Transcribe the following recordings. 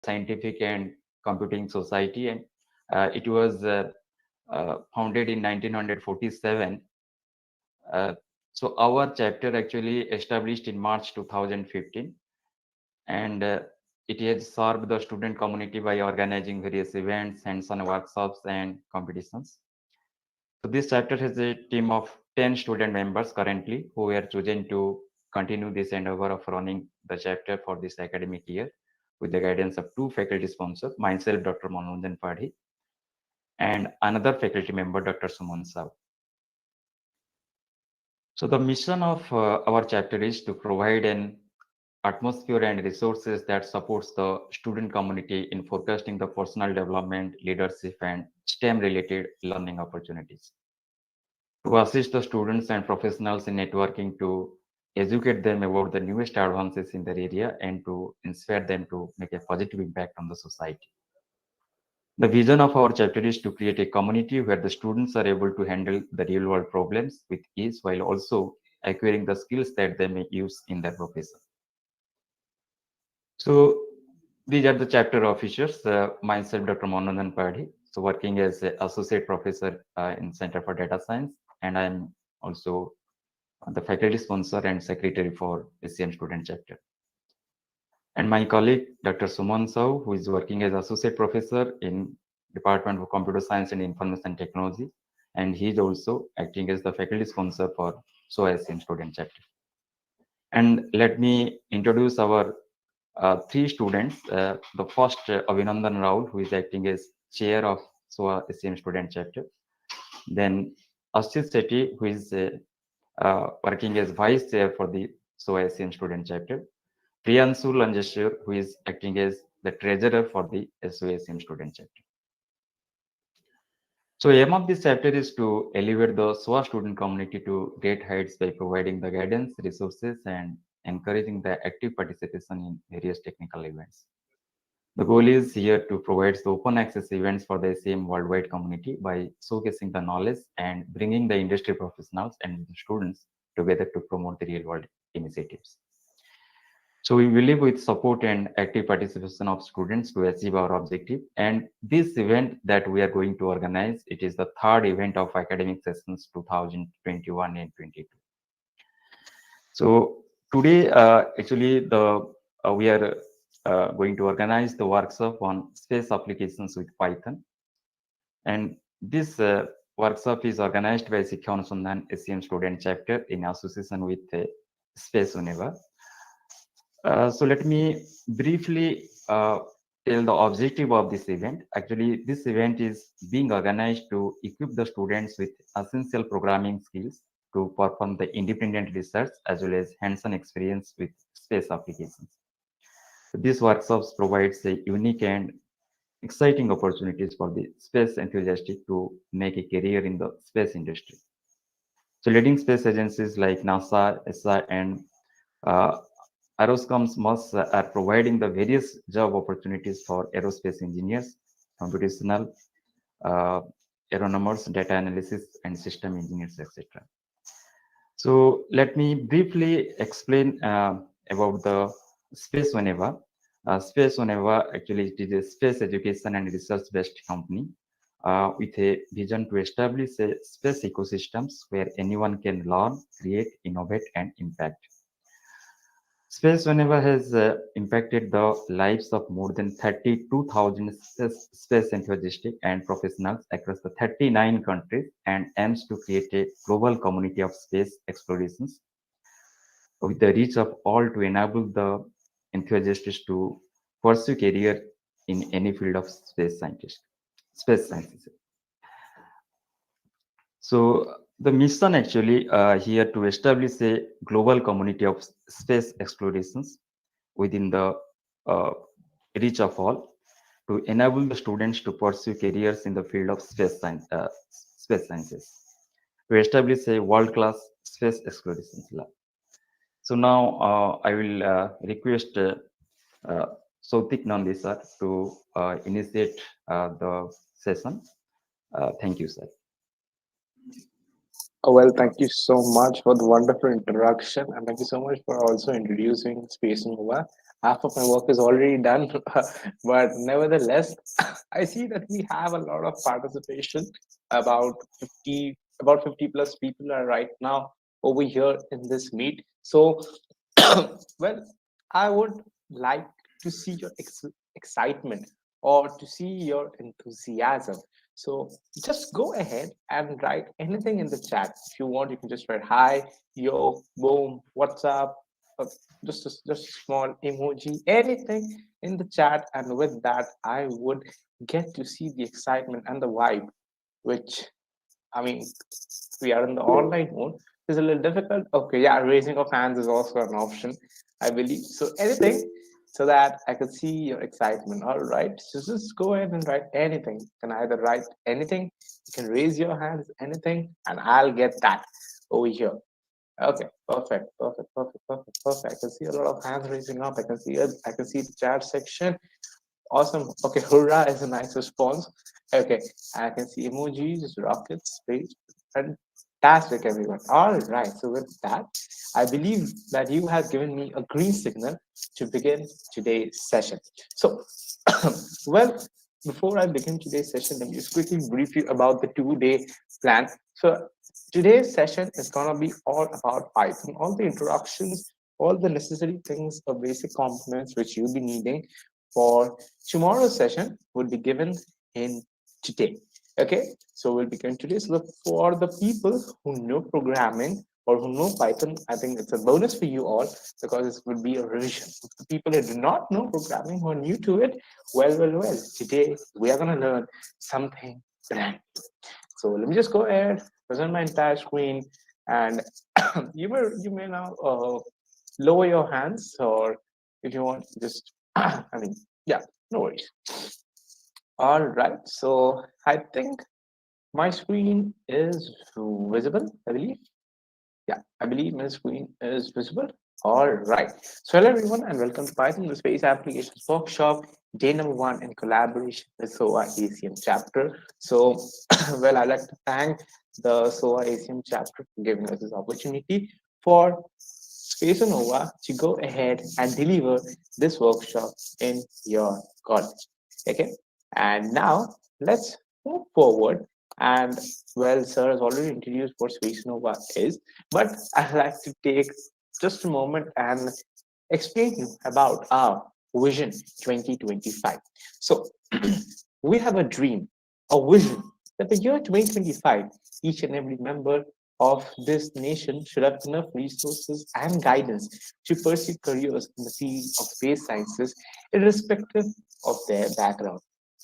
Scientific and Computing Society, and it was founded in 1947. Uh, so our chapter actually established in March 2015, and it has served the student community by organizing various events, hands-on workshops, and competitions. So this chapter has a team of 10 student members currently who were chosen to continue this endeavor of running the chapter for this academic year with the guidance of two faculty sponsors, myself, Dr. Manoranjan Padhi, and another faculty member, Dr. Suman Saw. So the mission of our chapter is to provide an atmosphere and resources that supports the student community in forecasting the personal development, leadership, and STEM-related learning opportunities. To assist the students and professionals in networking, to educate them about the newest advances in their area, and to inspire them to make a positive impact on the society. The vision of our chapter is to create a community where the students are able to handle the real world problems with ease while also acquiring the skills that they may use in their profession. So these are the chapter officers, myself, Dr. Manoranjan Padhi, so working as an associate professor in Center for Data Science, and I'm also the faculty sponsor and secretary for ACM Student Chapter. And my colleague, Dr. Suman Saw, who is working as associate professor in Department of Computer Science and Information Technology, and he is also acting as the faculty sponsor for SOA ACM Student Chapter. And let me introduce our three students. The first, Abhinandan Raul, who is acting as chair of SOA ACM Student Chapter. Then Ashit Sethi, who is working as vice chair for the SOA ACM Student Chapter. Priyanshu Lanjeshwar, who is acting as the treasurer for the SOA ACM Student Chapter. So aim of this chapter is to elevate the SOA student community to great heights by providing the guidance, resources, and encouraging the active participation in various technical events. The goal is here to provide the open access events for the same worldwide community by showcasing the knowledge and bringing the industry professionals and the students together to promote the real world initiatives. So we believe with support and active participation of students to achieve our objective. And this event that we are going to organize, it is the third event of academic sessions 2021 and 22. So today, actually, we are going to organize the workshop on space applications with Python. And this workshop is organized by Shiksha Anusandhan ACM Student Chapter in association with Spaceonova. So let me briefly tell the objective of this event. Actually, this event is being organized to equip the students with essential programming skills to perform the independent research as well as hands-on experience with space applications. So this workshops provides a unique and exciting opportunities for the space enthusiastic to make a career in the space industry. So leading space agencies like NASA, ESA, and uh, Aeroscoms must are providing the various job opportunities for aerospace engineers, computational aeronomers, data analysis, and system engineers, etc. So let me briefly explain about the Spaceonova. Spaceonova actually it is a space education and research-based company with a vision to establish a space ecosystems where anyone can learn, create, innovate, and impact. Spaceonova has impacted the lives of more than 32,000 space enthusiasts and professionals across the 39 countries and aims to create a global community of space explorations with the reach of all to enable the enthusiasts to pursue career in any field of space sciences. So the mission actually here to establish a global community of space explorations within the uh, reach of all to enable the students to pursue careers in the field of space sciences to establish a world-class space explorations lab. So now I will request uh, Sautik Nandi sir to initiate the session. Thank you, sir. Well, thank you so much for the wonderful introduction, and thank you so much for also introducing Spaceonova. Half of my work is already done, but nevertheless, I see that we have a lot of participation. About 50 plus people are right now over here in this meet. So, well, I would like to see your excitement or to see your enthusiasm. So just go ahead and write anything in the chat. If you want, you can just write hi, yo, boom, what's up, uh, just a small emoji, anything in the chat. And with that, I would get to see the excitement and the vibe, which I mean, we are in the online mode. It's a little difficult. Okay, yeah, raising of hands is also an option, I believe. So anything so that I can see your excitement. All right. So just go ahead and write anything. You can either write anything, you can raise your hands, anything, and I'll get that over here. Okay, perfect, perfect, perfect, perfect, perfect. I can see a lot of hands raising up. I can see it. I can see the chat section. Awesome. Okay, hurrah is a nice response. Okay, I can see emojis, rockets, space. Fantastic, everyone. All right. So with that, I believe that you have given me a green signal to begin today's session. So, well, before I begin today's session, let me just quickly brief you about the 2 day plan. So today's session is gonna be all about Python, all the introductions, all the necessary things or basic components which you'll be needing for tomorrow's session would be given in today. Okay, so we'll begin today. So for the people who know programming or who know Python, I think it's a bonus for you all because it would be a revision. The people who do not know programming, who are new to it, well. Today we are going to learn something brand new. So let me just go ahead, present my entire screen, and you may now lower your hands, or if you want, just I mean, yeah, no worries. All right, so I think my screen is visible, I believe. Yeah, I believe my screen is visible. All right. So hello everyone and welcome to Python the Space Applications Workshop, day number 1 in collaboration with SOA ACM Chapter. So, well, I'd like to thank the SOA ACM Chapter for giving us this opportunity for Spaceonova to go ahead and deliver this workshop in your college. Okay, and now let's move forward. And well, sir has already introduced what Spaceonova is, but I'd like to take just a moment and explain you about our vision 2025. So we have a dream, a vision that the year 2025, each and every member of this nation should have enough resources and guidance to pursue careers in the field of space sciences, irrespective of their background.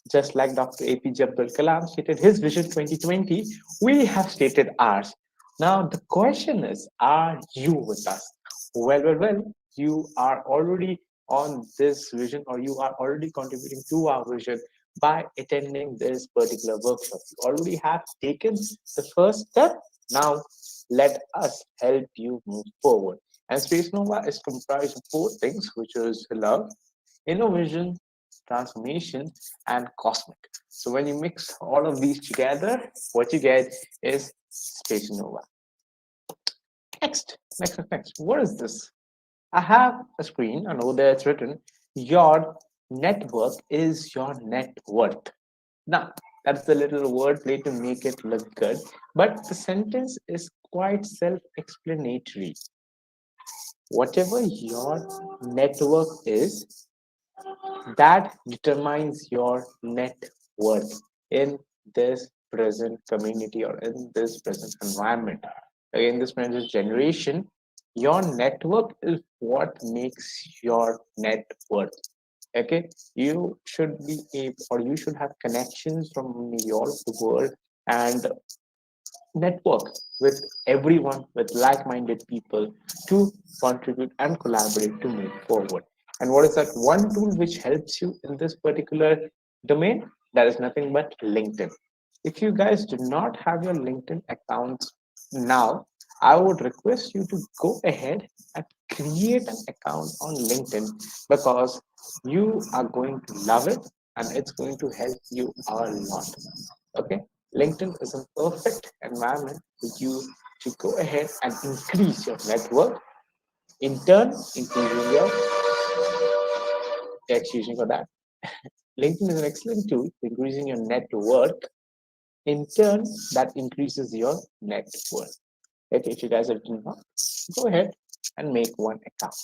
Just like Dr. APJ Abdul Kalam stated his vision 2020, we have stated ours. Now, the question is, are you with us? Well, you are already on this vision or you are already contributing to our vision by attending this particular workshop. You already have taken the first step. Now, let us help you move forward. And Space Nova is comprised of 4 things, which is love, innovation, transformation, and cosmic. So when you mix all of these together, what you get is Space Nova. Next. What is this? I have a screen, and over there it's written, your network is your net worth. Now, that's the little wordplay to make it look good, but the sentence is quite self explanatory. Whatever your network is, that determines your net worth in this present community or in this present environment. Again, this present generation, your network is what makes your net worth. Okay, you should be able or you should have connections from all of the world and network with everyone with like-minded people to contribute and collaborate to move forward. And what is that one tool which helps you in this particular domain? That is nothing but LinkedIn. If you guys do not have your LinkedIn accounts now, I would request you to go ahead and create an account on LinkedIn because you are going to love it and it's going to help you a lot. Okay, LinkedIn is a perfect environment for you to go ahead and increase your network, in turn increasing your, excuse me for that. LinkedIn is an excellent tool for increasing your network. In turn, that increases your net worth. Okay, if you guys are doing that, go ahead and make one account.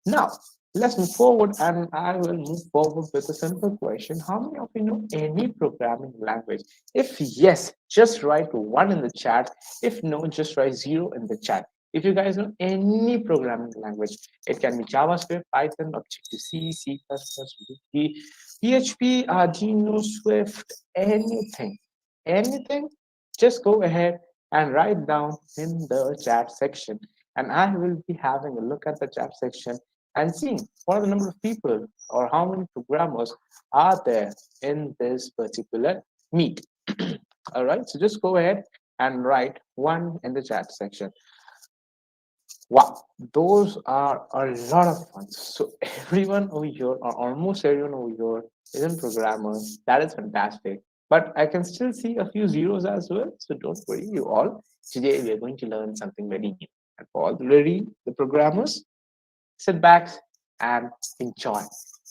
Now, let's move forward, and I will move forward with a simple question. How many of you know any programming language? If yes, just write one in the chat. If no, just write zero in the chat. If you guys know any programming language, it can be JavaScript, Python, Objective-C, C++, Ruby, PHP, Arduino, Swift, anything, just go ahead and write down in the chat section. And I will be having a look at the chat section and seeing what are the number of people or how many programmers are there in this particular meet. All right, so just go ahead and write one in the chat section. Wow, those are a lot of fun. So everyone over here, or almost everyone over here, is a programmer. That is fantastic. But I can still see a few zeros as well. So don't worry, you all. Today we are going to learn something very new. And for already the programmers, sit back and enjoy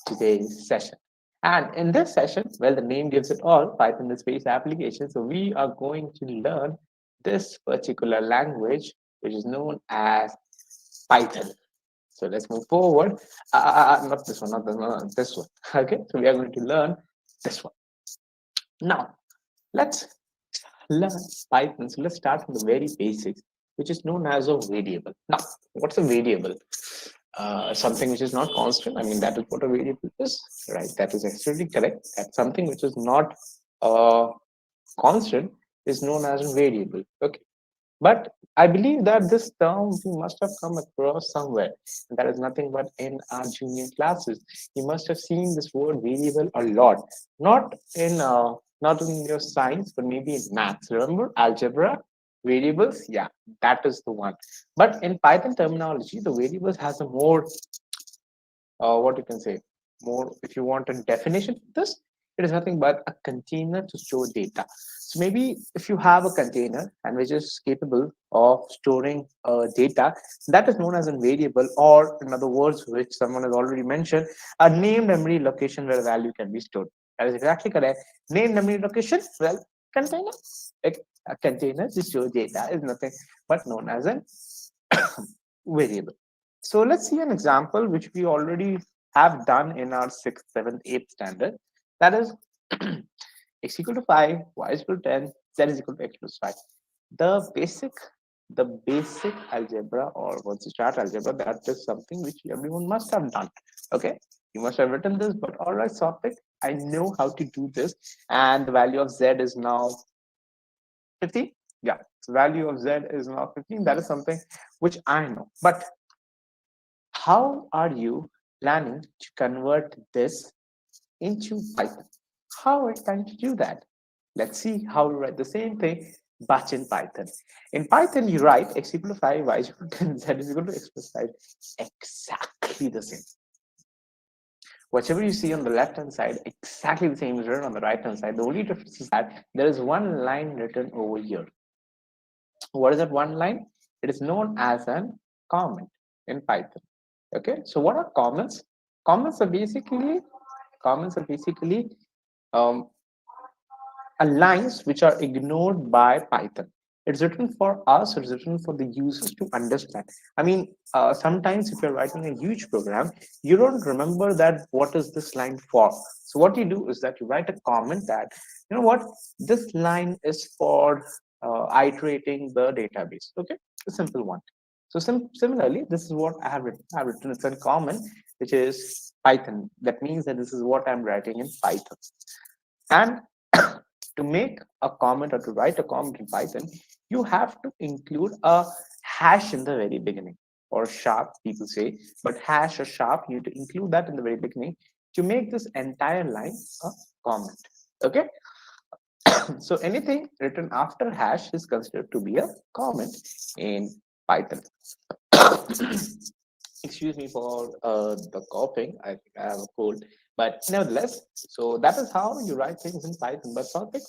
today's session. And in this session, well, the name gives it all, Python the space application. So we are going to learn this particular language, which is known as Python. So let's move forward. Not this one, not this one, not this one. Okay, so we are going to learn this one. Now, let's learn Python. So let's start from the very basics, which is known as a variable. Now, what's a variable? Something which is not constant. I mean, that is what a variable is, right? That is absolutely correct. That something which is not constant is known as a variable. Okay. But I believe that this term we must have come across somewhere. And that is nothing but in our junior classes. You must have seen this word variable a lot. Not in your science, but maybe in maths. Remember algebra? Variables? Yeah, that is the one. But in Python terminology, the variables has a more what you can say, more, if you want a definition of this, it is nothing but a container to store data. So maybe if you have a container and which is capable of storing data, that is known as a variable, or in other words, which someone has already mentioned, a named memory location where value can be stored. That is exactly correct. Named memory location, well, container. A container to store data is nothing but known as a variable. So let's see an example which we already have done in our 6th, 7th, 8th standard. That is x equal to 5, y is equal to 10, z is equal to x plus 5. The basic algebra, or once you start algebra, that is something which everyone must have done. Okay, you must have written this, but all right, Sophic, I know how to do this. And the value of z is now 15. Yeah, the value of z is now 15. That is something which I know. But how are you planning to convert this into Python? How are you planning to do that? Let's see how we write the same thing, but in Python. In Python, you write x equal to 5, y is equal to 10, z is equal to x plus 5. Exactly the same. Whatever you see on the left hand side, exactly the same is written on the right hand side. The only difference is that there is one line written over here. What is that one line? It is known as an comment in Python. Okay, so what are comments? Comments are basically um, lines which are ignored by Python. It's written for us, it's written for the users to understand. I mean, sometimes if you're writing a huge program, you don't remember that what is this line for. So what you do is that you write a comment that, you know what, this line is for iterating the database. Okay, a simple one. So similarly, this is what I have written. I've written it's a comment, which is Python. That means that this is what I'm writing in Python. And to make a comment or to write a comment in Python, you have to include a hash in the very beginning, or sharp, people say, but hash or sharp, you need to include that in the very beginning to make this entire line a comment. Okay. So anything written after hash is considered to be a comment in Python. Excuse me for the coughing. I think I have a cold, but nevertheless, so that is how you write things in Python. But Satvik,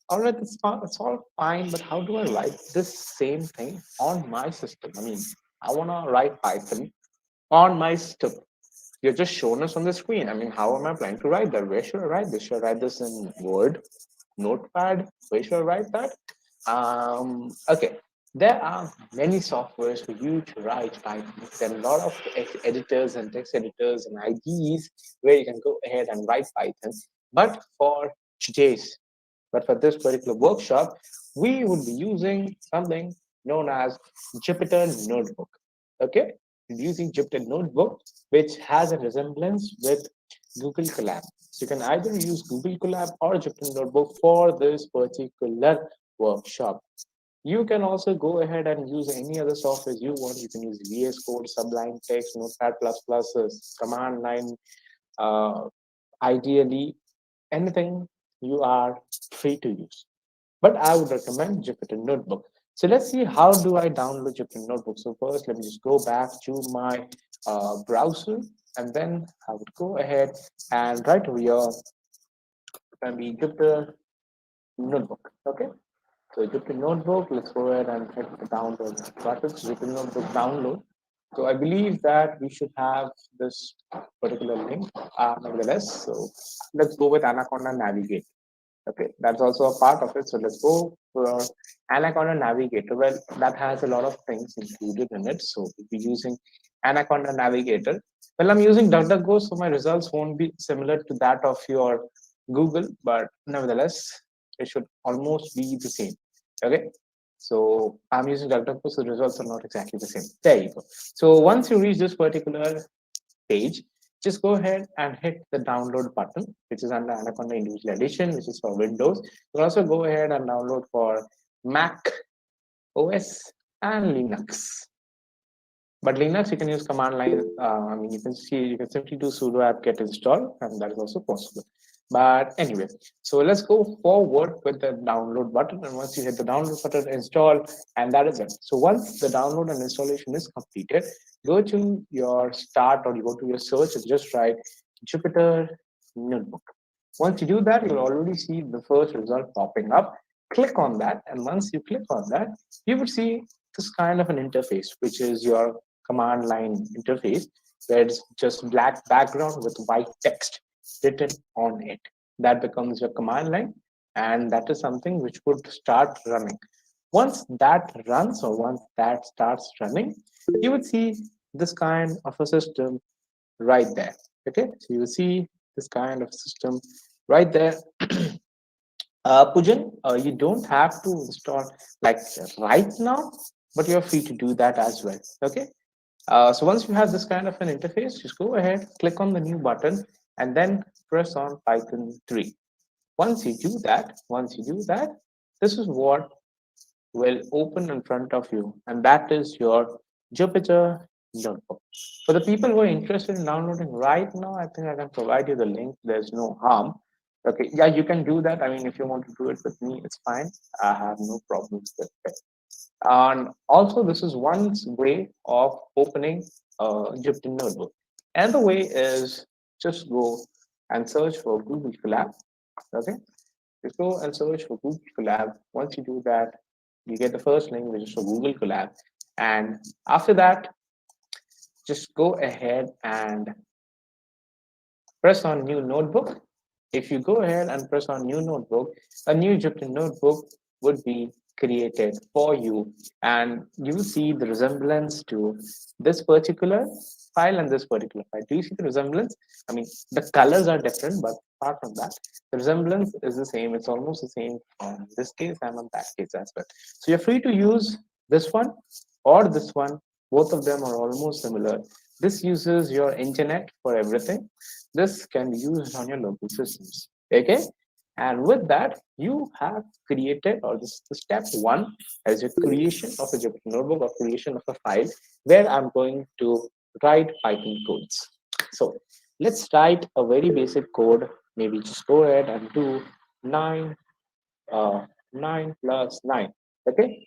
All right, it's all fine, but how do I write this same thing on my system? I mean, I want to write Python on my system. You're just showing us on the screen. I mean, how am I planning to write that? Where should I write this? Should I write this in Word, Notepad? Where should I write that? Okay, there are many softwares for you to write Python. There are a lot of editors and text editors and IDEs where you can go ahead and write Python. But for today's but for this particular workshop, we would be using something known as Jupyter Notebook. Okay, using Jupyter Notebook, which has a resemblance with Google Colab. So you can either use Google Colab or Jupyter Notebook for this particular workshop. You can also go ahead and use any other software you want. You can use VS Code, Sublime Text, Notepad++, command line, uh, ideally anything you are free to use. But I would recommend Jupyter Notebook. So let's see, how do I download Jupyter Notebook? So first, let me just go back to my browser, and then I would go ahead and right over here, can be Jupyter Notebook. Okay. So Jupyter Notebook, let's go ahead and hit the download button. So Jupyter Notebook download. So I believe that we should have this particular link, nevertheless. So let's go with Anaconda Navigator. Okay, that's also a part of it. So let's go for Anaconda Navigator. Well, that has a lot of things included in it. So we'll be using Anaconda Navigator. Well, I'm using DuckDuckGo, so my results won't be similar to that of your Google, but nevertheless, it should almost be the same. Okay, so I'm using DuckDuckGo, so the results are not exactly the same. There you go. So once you reach this particular page, just go ahead and hit the download button, which is under Anaconda Individual Edition, which is for Windows. You can also go ahead and download for Mac OS and Linux. But Linux, you can use command line. I mean, you can simply do sudo apt-get install, and that is also possible. But anyway, so let's go forward with the download button. And once you hit the download button, install, and that is it. So once the download and installation is completed, go to your start or you go to your search and just write Jupyter Notebook. Once you do that, you'll already see the first result popping up. Click on that, and once you click on that, you would see this kind of an interface, which is your command line interface, where it's just black background with white text written on it. That becomes your command line, and that is something which would start running. Once that runs or once that starts running, you would see this kind of a system right there. Okay, so you will see this kind of system right there. Pujan, you don't have to install like right now, but you're free to do that as well. Okay, so once you have this kind of an interface, just go ahead, click on the new button, and then press on Python 3. Once you do that, this is what will open in front of you, and that is your Jupyter Notebook. For the people who are interested in downloading right now, I think I can provide you the link. There's no harm. Okay, yeah, you can do that. I mean, if you want to do it with me, it's fine. I have no problems with it. And also, this is one way of opening a Jupyter Notebook. And the way is just go and search for Google Colab. Okay, just go and search for Google Colab. Once you do that, you get the first link, which is for Google Colab. And after that, just go ahead and press on New Notebook. If you go ahead and press on New Notebook, a new Jupyter Notebook would be created for you, and you will see the resemblance to this particular file and this particular file. Do you see the resemblance? I mean, the colors are different, but apart from that, the resemblance is the same. It's almost the same on this case and on that case as well. So you're free to use this one or this one. Both of them are almost similar. This uses your internet for everything. This can be used on your local systems. Okay, and with that, you have created, or this is step one, as your creation of a Jupyter Notebook or creation of a file where I'm going to write Python codes. So let's write a very basic code. Maybe just go ahead and do 9 9 plus 9. Okay.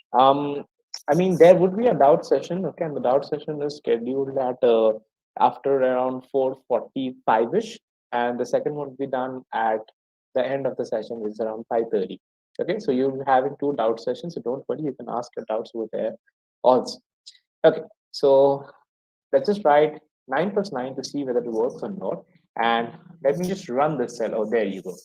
I mean, there would be a doubt session. Okay, and the doubt session is scheduled at after around 4:45 ish, and the second one will be done at the end of the session, which is around 5:30. Okay, so you're having two doubt sessions, so don't worry, you can ask your doubts over there also. Okay, so let's just write 9 plus 9 to see whether it works or not. And let me just run this cell. Oh, there you go.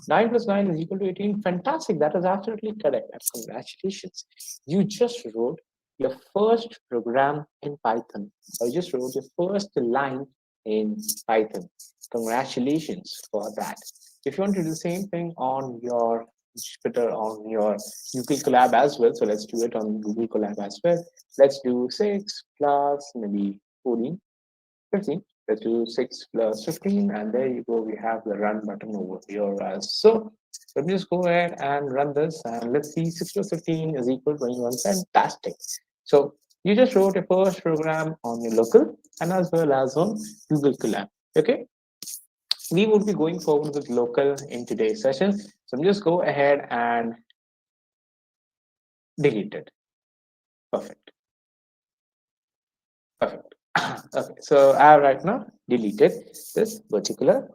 9 plus 9 is equal to 18. Fantastic. That is absolutely correct. And congratulations. You just wrote your first program in Python, or you just wrote your first line in Python. Congratulations for that. If you want to do the same thing on your Jupyter, on your Google Colab as well, so let's do it on Google Colab as well. Let's do 6 plus maybe 14, 15. Let's do 6 plus 15, and there you go. We have the run button over here as so. Let me just go ahead and run this, and let's see. 6 plus 15 is equal to 21. Fantastic. So you just wrote a first program on your local and as well as on Google Colab. Okay. We would be going forward with local in today's session. So I'm just go ahead and delete it. Perfect. Perfect. Okay, so I have right now deleted this particular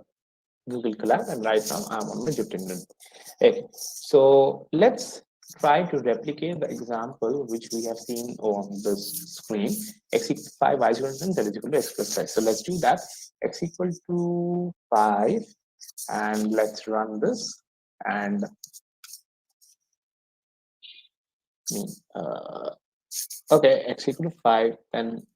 Google Colab, and right now I'm on my Jupyter Notebook. Okay, so let's try to replicate the example which we have seen on this screen. X equal to 5, y is equal to 10, z is equal to x plus 5. So let's do that. X equal to 5, and let's run this. And okay, x equal to 5, then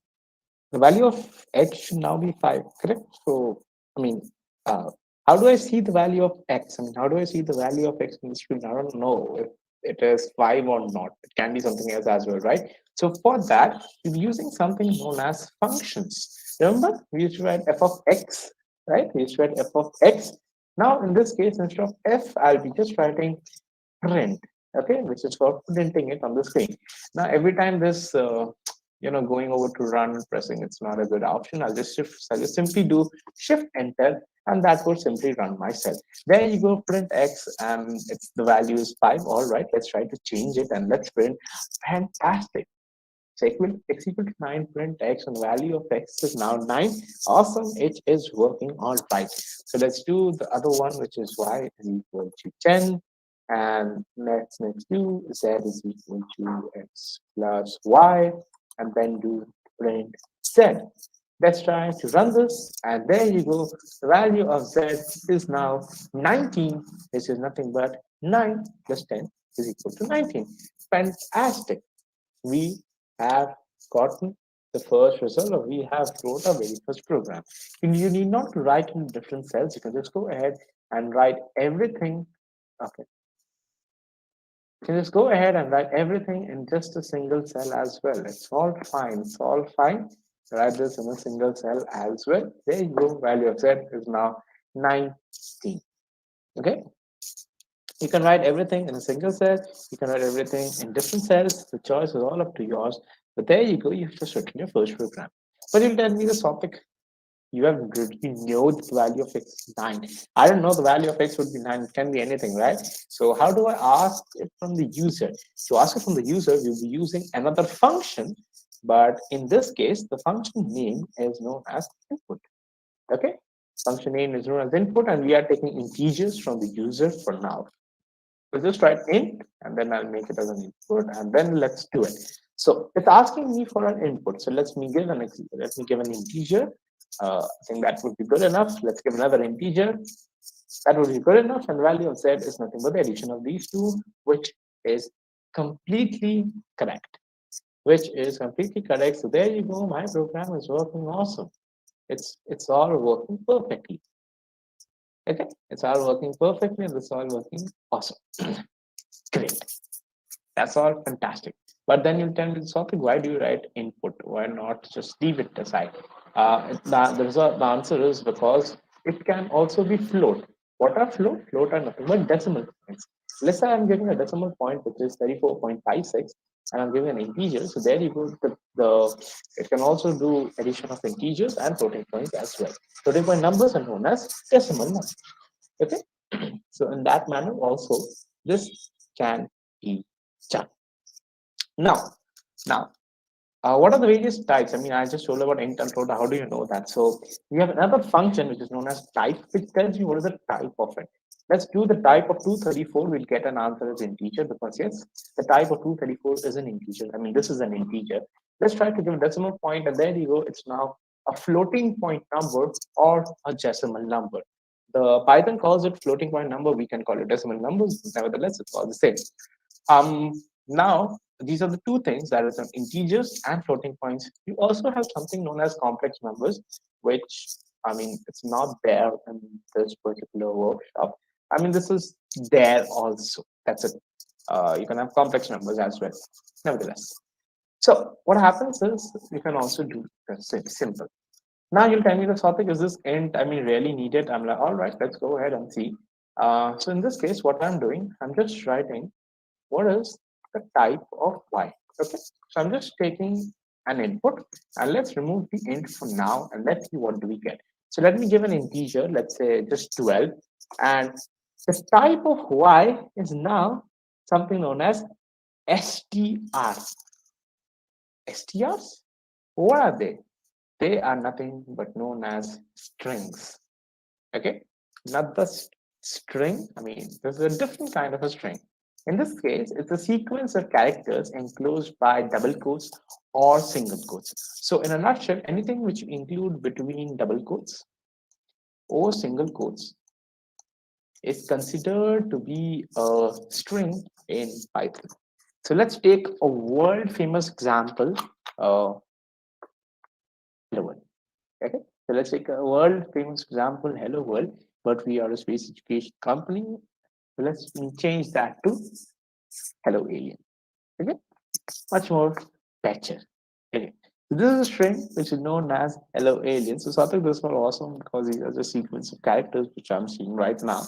the value of x should now be 5, correct? So, I mean, uh, how do I see the value of x? I mean, how do I see the value of x on the screen? I don't know if it is 5 or not. It can be something else as well, right? So for that, we're using something known as functions. Remember, we used to write f of x, right? We used to write f of x. Now, in this case, instead of f, I'll be just writing print, okay, which is for printing it on the screen. Now, every time this going over to run pressing, it's not a good option. I'll just simply do shift enter, and that will simply run my cell. There you go, print x, and it's the value is 5. All right, let's try to change it, and let's print. Fantastic. So x equal to 9, print x, and the value of x is now 9. Awesome, it is working all right. So let's do the other one, which is y is equal to 10. And next do z is equal to x plus y, and then do print z. Let's try to run this, and there you go. The value of z is now 19, which is nothing but 9 plus 10 is equal to 19. Fantastic. We have gotten the first result, or we have wrote our very first program. You need not to write in different cells. You can just go ahead and write everything. Okay. You can just go ahead and write everything in just a single cell as well. It's all fine. It's all fine. Write this in a single cell as well. There you go. Value of z is now 19. Okay. You can write everything in a single cell. You can write everything in different cells. The choice is all up to yours. But there you go. You've just written your first program. But you'll tell me the topic. You have already know the value of x 9. I don't know the value of x would be 9. It can be anything, right? So how do I ask it from the user? To ask it from the user, we'll be using another function. But in this case, the function name is known as input. Okay? Function name is known as input, and we are taking integers from the user for now. We'll just write int, and then I'll make it as an input, and then let's do it. So it's asking me for an input. So let me give an integer. I think that would be good enough. Let's give another integer. That would be good enough. And value of z is nothing but the addition of these two, which is completely correct. So there you go. My program is working awesome. It's all working perfectly. Okay, it's all working perfectly, and it's all working awesome. Great. That's all fantastic. But then you tell me the topic, why do you write input? Why not just leave it aside? The answer is because it can also be float. What are float? Float are nothing but decimal points. Let's say I'm giving a decimal point, which is 34.56, and I'm giving an integer. So there you go. It can also do addition of integers and floating points as well. Floating point numbers are known as decimal numbers. Okay. So in that manner also, this can be done. Now, what are the various types? I mean, I just told about int and float. How do you know that? So we have another function which is known as type, which tells you what is the type of it. Let's do the type of 234. We'll get an answer as integer because yes, the type of 234 is an integer. I mean, this is an integer. Let's try to give a decimal point, and there you go. It's now a floating point number or a decimal number. The Python calls it floating point number. We can call it decimal numbers. Nevertheless, it's all the same. Um, Now, these are the two things, that is integers and floating points. You also have something known as complex numbers, which, I mean, it's not there in this particular workshop. I mean, this is there also. That's it. You can have complex numbers as well, nevertheless. So what happens is you can also do simple. Now you'll tell me the topic is this int, I mean, really needed. I'm like, all right, let's go ahead and see. So in this case, what I'm doing, I'm just writing what is the type of y. Okay, so I'm just taking an input and let's remove the int for now and let's see what do we get. So let me give an integer, let's say just 12, and the type of y is now something known as str. Strs, what are they? They are nothing but known as strings. Okay, not the string. I mean, this is a different kind of a string. In this case, it's a sequence of characters enclosed by double quotes or single quotes. So in a nutshell, anything which you include between double quotes or single quotes is considered to be a string in Python. So let's take a world famous example. Hello world. Okay, so let's take a world famous example, hello world, but we are a space education company. So let's change that to hello alien. Okay, much more better. Okay, so this is a string which is known as hello alien. So I think this was awesome because these are the sequence of characters which I'm seeing right now.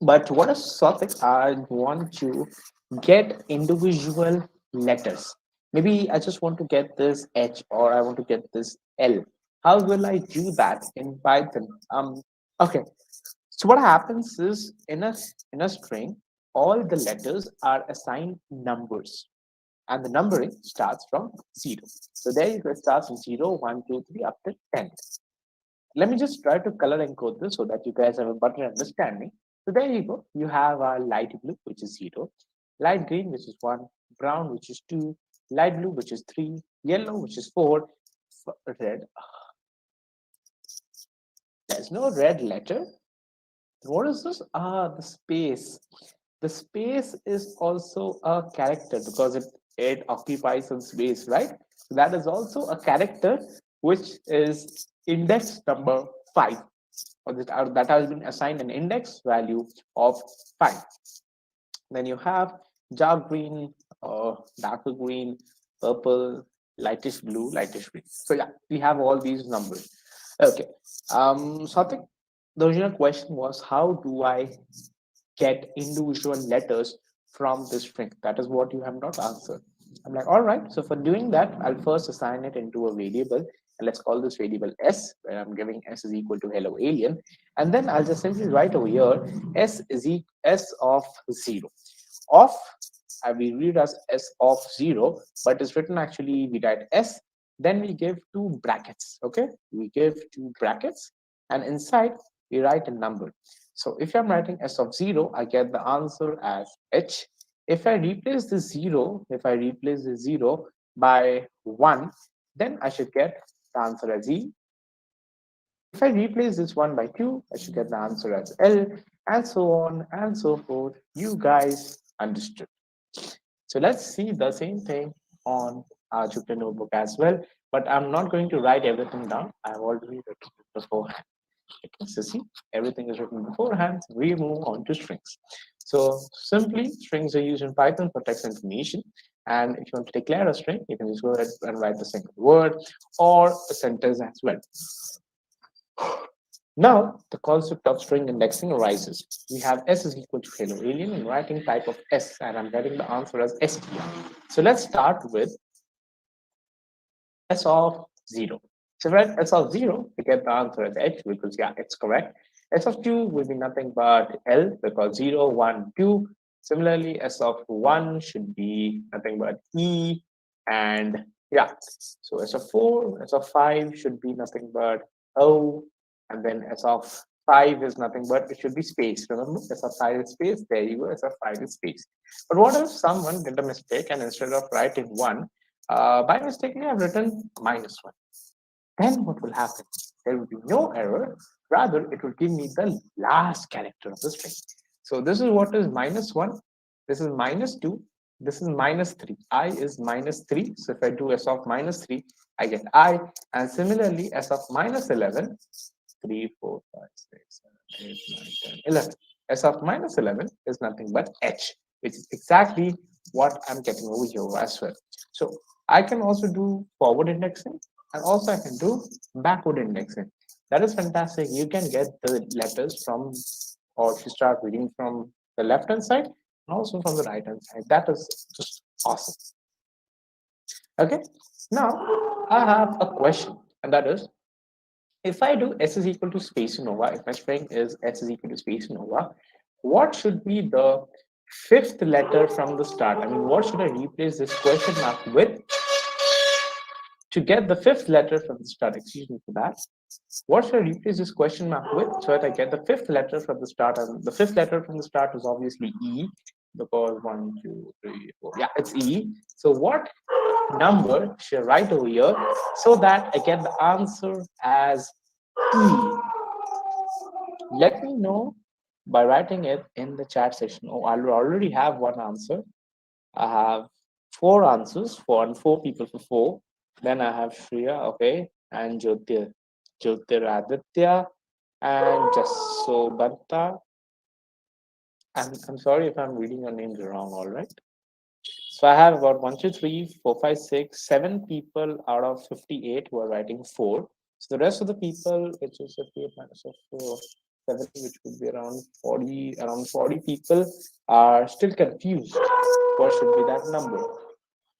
But what is Sotic? I want to get individual letters. Maybe I just want to get this H or I want to get this L. How will I do that in Python? Okay. So what happens is in a string, all the letters are assigned numbers, and the numbering starts from 0. So there you go, it starts from 0, 1, 2, 3, up to 10. Let me just try to color encode this so that you guys have a better understanding. So there you go. You have a light blue, which is 0, light green, which is 1, brown, which is 2, light blue, which is 3, yellow, which is 4, red. There's no red letter. What is this? The space. The space is also a character because it occupies some space, right? So that is also a character which is index number 5, or that has been assigned an index value of 5. Then you have dark green, darker green, purple, lightish blue, lightish green. So yeah, we have all these numbers. Okay. So I think the original question was, how do I get individual letters from this string? That is what you have not answered. I'm like, all right. So for doing that, I'll first assign it into a variable, and let's call this variable s, where I'm giving s is equal to hello alien, and then I'll just simply write over here s is s of 0. Of, we read as s of 0, but it's written actually we write s, then we give two brackets. Okay, we give two brackets, and inside we write a number. So if I'm writing s of 0, I get the answer as h. If I replace the 0, by 1, then I should get the answer as e. If I replace this 1 by 2, I should get the answer as L, and so on and so forth. You guys understood. So let's see the same thing on our Jupyter Notebook as well, but I'm not going to write everything down. I've already written it beforehand. Okay, so see, everything is written beforehand. We move on to strings. So simply, strings are used in Python for text information. And if you want to declare a string, you can just go ahead and write the single word or a sentence as well. Now, the concept of string indexing arises. We have s is equal to hello alien and writing type of s, and I'm getting the answer as str. So let's start with s of 0. So write s of 0 to get the answer as h, because yeah, it's correct. S of 2 will be nothing but L, because 0, 1, 2. Similarly, S of 1 should be nothing but E, and yeah. So S of 4, S of 5 should be nothing but O, and then S of 5 is nothing but it should be space. Remember, s of 5 is space. There you go, s of 5 is space. But what if someone did a mistake and instead of writing 1, by mistakenly I've written -1? Then what will happen? There will be no error. Rather, it will give me the last character of the string. So this is what is -1. This is -2. This is -3. I is -3. So if I do s of -3, I get I. And similarly, s of -11, 3, 4, 5, 6, 7, 8, 9, 10, 11. S of -11 is nothing but H, which is exactly what I'm getting over here as well. So I can also do forward indexing and also I can do backward indexing. That is fantastic. You can get the letters from, or if you start reading from the left hand side and also from the right hand side. That is just awesome. Okay, now I have a question, and that is, if I do s is equal to Spaceonova, if my string is s is equal to Spaceonova, what should be the fifth letter from the start? I mean, what should I replace this question mark with to get the fifth letter from the start? Excuse me for that. What should I replace this question mark with so that I get the fifth letter from the start? And the fifth letter from the start is obviously E, because 1, 2, 3, 4. Yeah, it's E. So what number should I write over here so that I get the answer as E? Let me know by writing it in the chat section. Oh, I already have one answer. I have 4 answers for 4 people for 4. Then I have Shreya, okay, and Jyotiraditya, and Jasobanta. I'm sorry if I'm reading your names wrong, all right? So I have about 1, 2, 3, 4, 5, 6, 7 people out of 58 who are writing 4. So the rest of the people, which is 58 minus of 4, 7, which would be around 40 people, are still confused. What should be that number?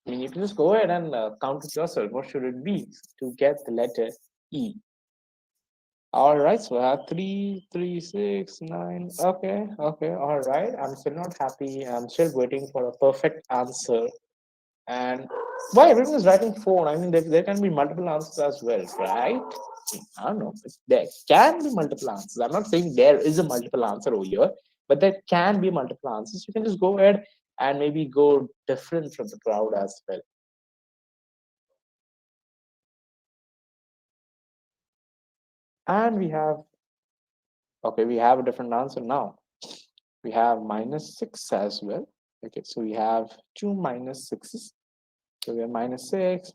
I mean, you can just go ahead and count it yourself. What should it be to get the letter E? All right, so I have 3, 3, 6, 9. Okay, okay, all right. I'm still not happy. I'm still waiting for a perfect answer. And why everyone is writing 4? I mean, there can be multiple answers as well, right? I don't know. There can be multiple answers. I'm not saying there is a multiple answer over here, but there can be multiple answers. You can just go ahead and maybe go different from the crowd as well. And we have, okay, we have a different answer now. We have -6 as well. Okay, so we have 2 -6s. So we have -6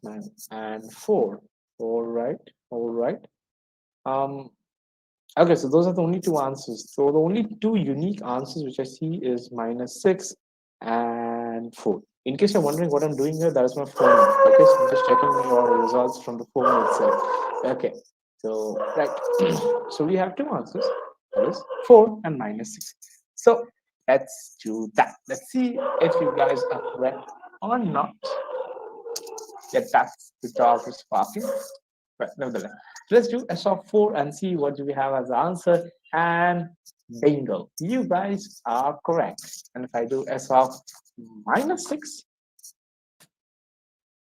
and 4. All right, all right. Okay, so those are the only 2 answers. So the only 2 unique answers which I see is -6 and 4. In case you're wondering what I'm doing here, that is my phone. Okay, so I'm just checking your results from the phone itself. Okay, so right. So we have 2 answers. That is 4 and -6. So let's do that. Let's see if you guys are correct or not. Yeah, that's the dog is barking. But nevertheless, let's do S of 4 and see what do we have as the answer. And bingo, you guys are correct. And if I do S of -6,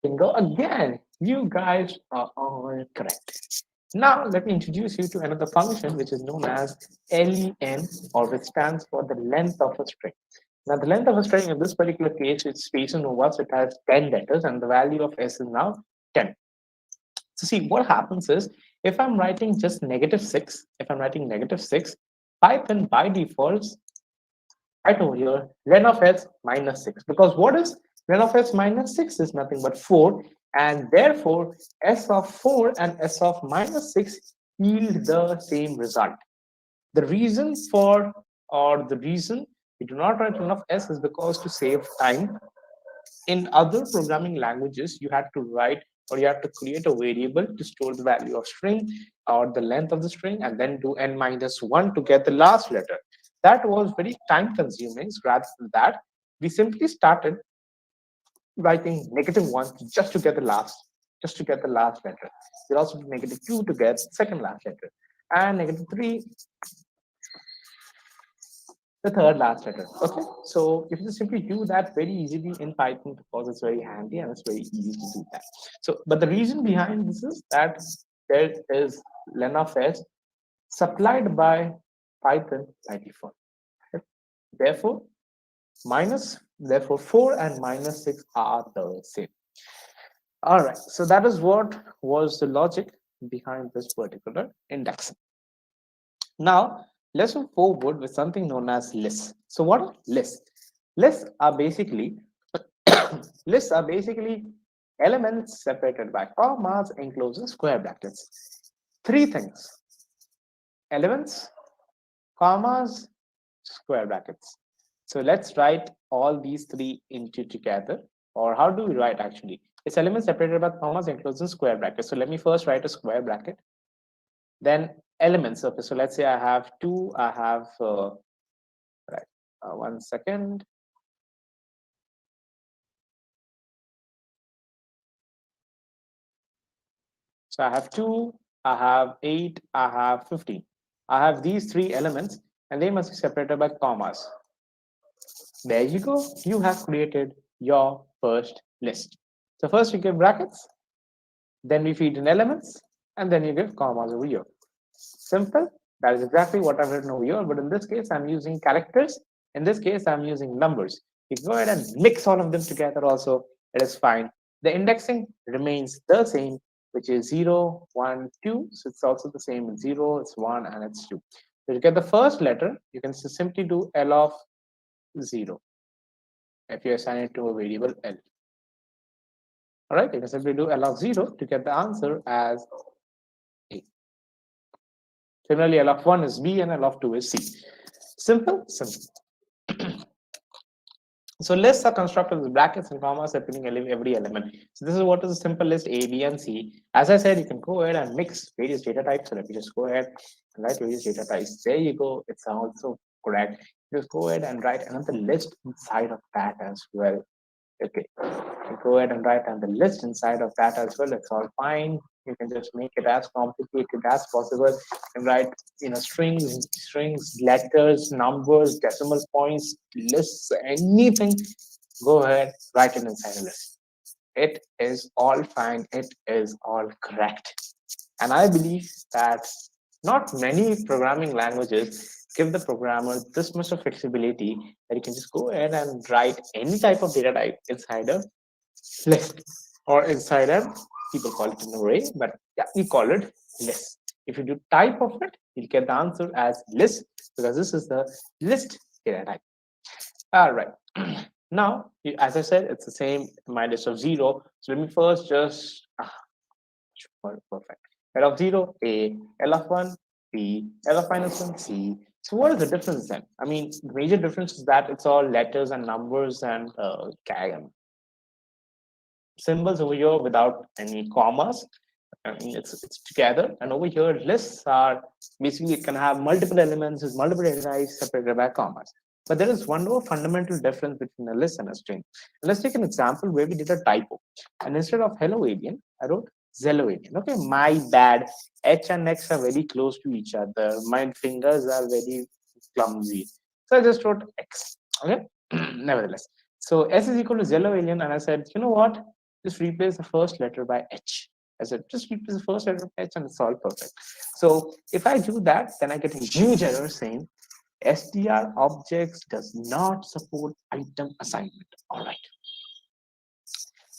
bingo again, you guys are all correct. Now, let me introduce you to another function which is known as LEN, or which stands for the length of a string. Now, the length of a string in this particular case is Spaceonova, so it has 10 letters, and the value of S is now 10. So see, what happens is, if I'm writing just -6, if I'm writing -6, Python by default, right over here, len of s -6. Because what is len of s -6 is nothing but 4, and therefore s of 4 and s of -6 yield the same result. The reason for, or the reason we do not write len of s is because to save time. In other programming languages, you had to write, or you have to create a variable to store the value of string or the length of the string, and then do n-1 to get the last letter. That was very time consuming. So rather than that, we simply started writing -1 just to get the last letter. We also do -2 to get the second last letter, and -3 the third last letter. Okay, so you can simply do that very easily in Python because it's very handy and it's very easy to do that. So, but the reason behind this is that there is len of s supplied by Python by default. Therefore, therefore 4 and minus 6 are the same. All right, so that is what was the logic behind this particular index. Now, let's move forward with something known as lists. So what are lists? Lists are basically lists are basically elements separated by commas enclosed in square brackets. Three things: elements, commas, square brackets. So let's write all these three into together. Or how do we write actually? It's elements separated by commas enclosed in square brackets. So let me first write a square bracket. Then elements. Okay, so let's say I have two. I have right. 1 second. So I have 2, I have 8, I have 15. I have these three elements and they must be separated by commas. There you go. You have created your first list. So first you give brackets, then we feed in elements, and then you give commas over here. Simple. That is exactly what I've written over here. But in this case, I'm using characters. In this case, I'm using numbers. You go ahead and mix all of them together also. It is fine. The indexing remains the same, which is 0, 1, 2. So it's also the same. It's 0, it's 1, and it's 2. So to get the first letter, you can simply do L of 0 if you assign it to a variable L. All right, you can simply do L of 0 to get the answer as A. Similarly, L of 1 is B and L of 2 is C. Simple, simple. So lists are constructed with brackets and commas separating every element. So this is what is a simple list A, B, and C. As I said, you can go ahead and mix various data types. So let me just go ahead and write various data types. There you go. It's also correct. Just go ahead and write another list inside of that as well. Okay, you go ahead and write and the list inside of that as well. It's all fine. You can just make it as complicated as possible and write, strings, letters, numbers, decimal points, lists, anything. Go ahead, write it inside a list. It is all fine. It is all correct. And I believe that not many programming languages give the programmer this much of flexibility that you can just go ahead and write any type of data type inside a list or inside a, people call it an array, but yeah, we call it list. If you do type of it, you'll get the answer as list because this is the list data type. All right. Now, as I said, it's the same my list of 0. So let me first just perfect. L of 0, A, L of 1, B, L of minus 1, C. So what is the difference then? I mean, the major difference is that it's all letters and numbers and symbols over here without any commas. I mean, it's together. And over here, lists are basically, it can have multiple elements with multiple data types separated by commas. But there is one more fundamental difference between a list and a string. And let's take an example where we did a typo. And instead of hello alien, I wrote Zello alien. Okay, my bad. H and X are very close to each other. My fingers are very clumsy. So I just wrote X. Okay, nevertheless. So S is equal to Zello alien. And I said, you know what? Just replace the first letter by H. I said, just replace the first letter by H and it's all perfect. So if I do that, then I get a huge error saying STR objects does not support item assignment. All right.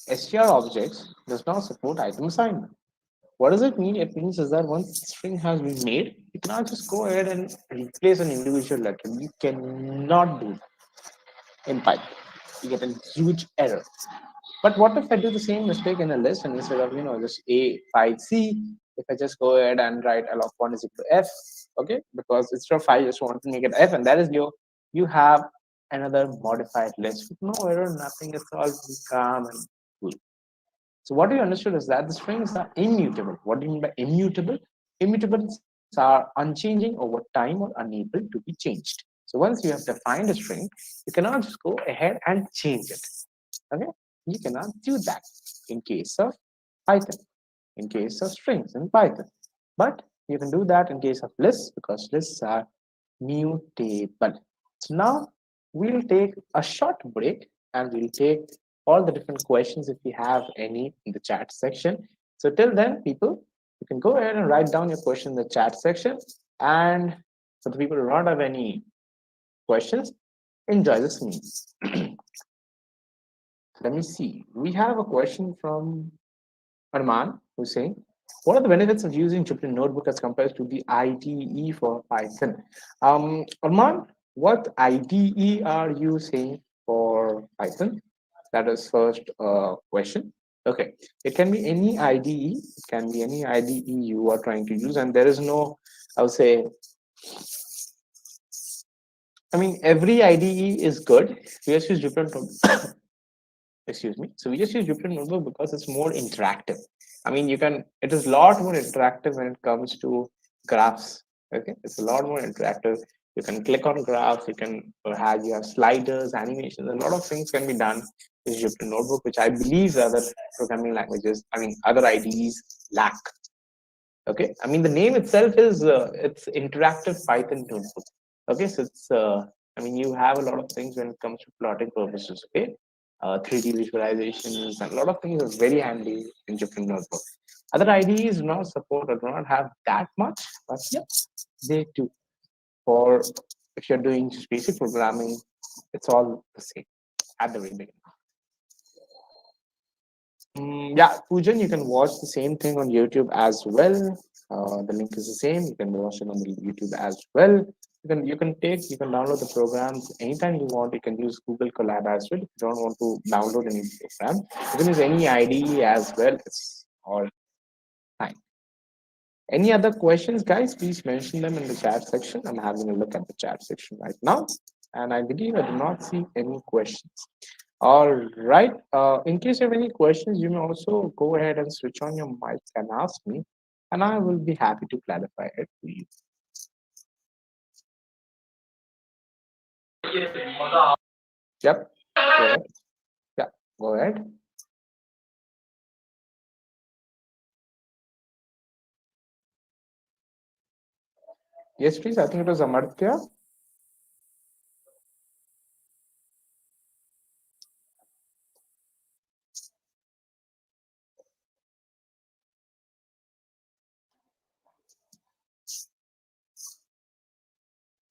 STR objects does not support item assignment. What does it mean? It means is that once the string has been made, you cannot just go ahead and replace an individual letter. You cannot do that in Python. You get a huge error. But what if I do the same mistake in a list and instead of just A5C, if I just go ahead and write L of 1 is equal to F, okay? Because instead of 5, I just want to make it F, and that is you have another modified list with no error, nothing. It's all calm and cool. So what you understood is that the strings are immutable. What do you mean by immutable? Immutables are unchanging over time or unable to be changed. So once you have defined a string, you cannot just go ahead and change it. Okay, you cannot do that in case of Python, in case of strings in Python. But you can do that in case of lists because lists are mutable. So now we'll take a short break and we'll take all the different questions if you have any in the chat section. So till then, people, you can go ahead and write down your question in the chat section. And for the people who don't have any questions, enjoy this meal. Let me see. We have a question from Arman who's saying, what are the benefits of using Jupyter Notebook as compared to the IDE for Python? Arman, what IDE are you saying for Python? That is first question. Okay, it can be any IDE. It can be any IDE you are trying to use, and there is no, I would say, I mean, every IDE is good. We just use Jupyter. Excuse me. So we just use Jupyter Notebook because it's more interactive. I mean, you can. It is a lot more interactive when it comes to graphs. Okay, it's a lot more interactive. You can click on graphs. You have sliders, animations. A lot of things can be done with Jupyter Notebook, which I believe other programming languages, I mean, other IDEs lack. Okay, I mean, the name itself is it's interactive Python notebook. Okay, so it's I mean, you have a lot of things when it comes to plotting purposes. Okay, 3D visualizations and a lot of things are very handy in Jupyter Notebook. Other IDEs do not support or do not have that much, but yeah, they do. For if you're doing just basic programming, it's all the same at the very beginning. Yeah, Pujan, you can watch the same thing on YouTube as well. The link is the same. You can watch it on the YouTube as well. You can download the programs anytime you want. You can use Google Colab as well. If you don't want to download any program, you can use any IDE as well. It's all fine. Any other questions, guys? Please mention them in the chat section. I'm having a look at the chat section right now, and I believe I do not see any questions. All right. In case you have any questions, you may also go ahead and switch on your mic and ask me, and I will be happy to clarify it for you. Yep. Go ahead. Yeah. Go ahead. Yes, please. I think it was Amartya.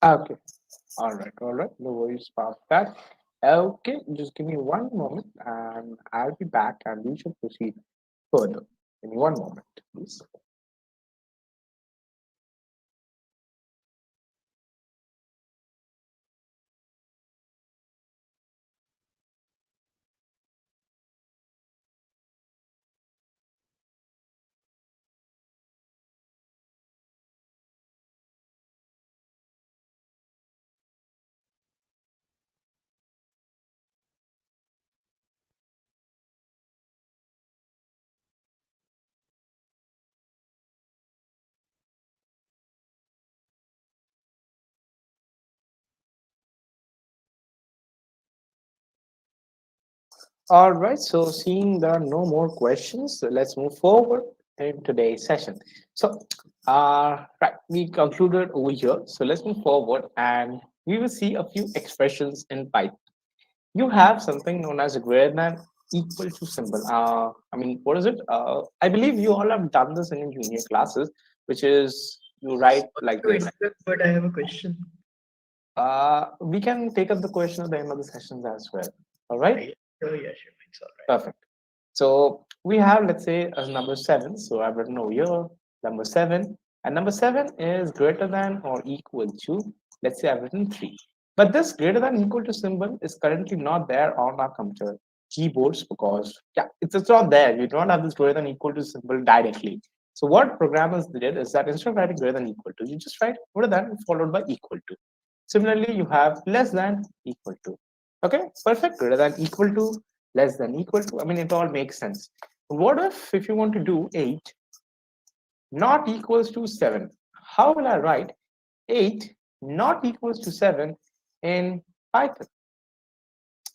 Okay. All right. All right. No worries about that. Okay. Just give me one moment, and I'll be back, and we should proceed further. Give me one moment, please. All right, so seeing there are no more questions, so let's move forward in today's session. So, right, we concluded over here. So let's move forward and we will see a few expressions in Python. You have something known as a greater than equal to symbol. I mean, what is it? I believe you all have done this in your junior classes, which is you write like this. But I have a question. We can take up the question at the end of the sessions as well. All right? Oh, yeah, sure. It's all right. Perfect. So we have, let's say, as number 7. So I've written over here number 7, and number 7 is greater than or equal to, let's say I've written 3. But this greater than equal to symbol is currently not there on our computer keyboards because yeah, it's not there. You don't have this greater than equal to symbol directly. So what programmers did is that instead of writing greater than equal to, you just write greater than followed by equal to. Similarly, you have less than equal to. Okay, perfect. Greater than equal to, less than equal to. I mean, it all makes sense. What if you want to do 8 not equals to 7? How will I write 8 not equals to 7 in Python?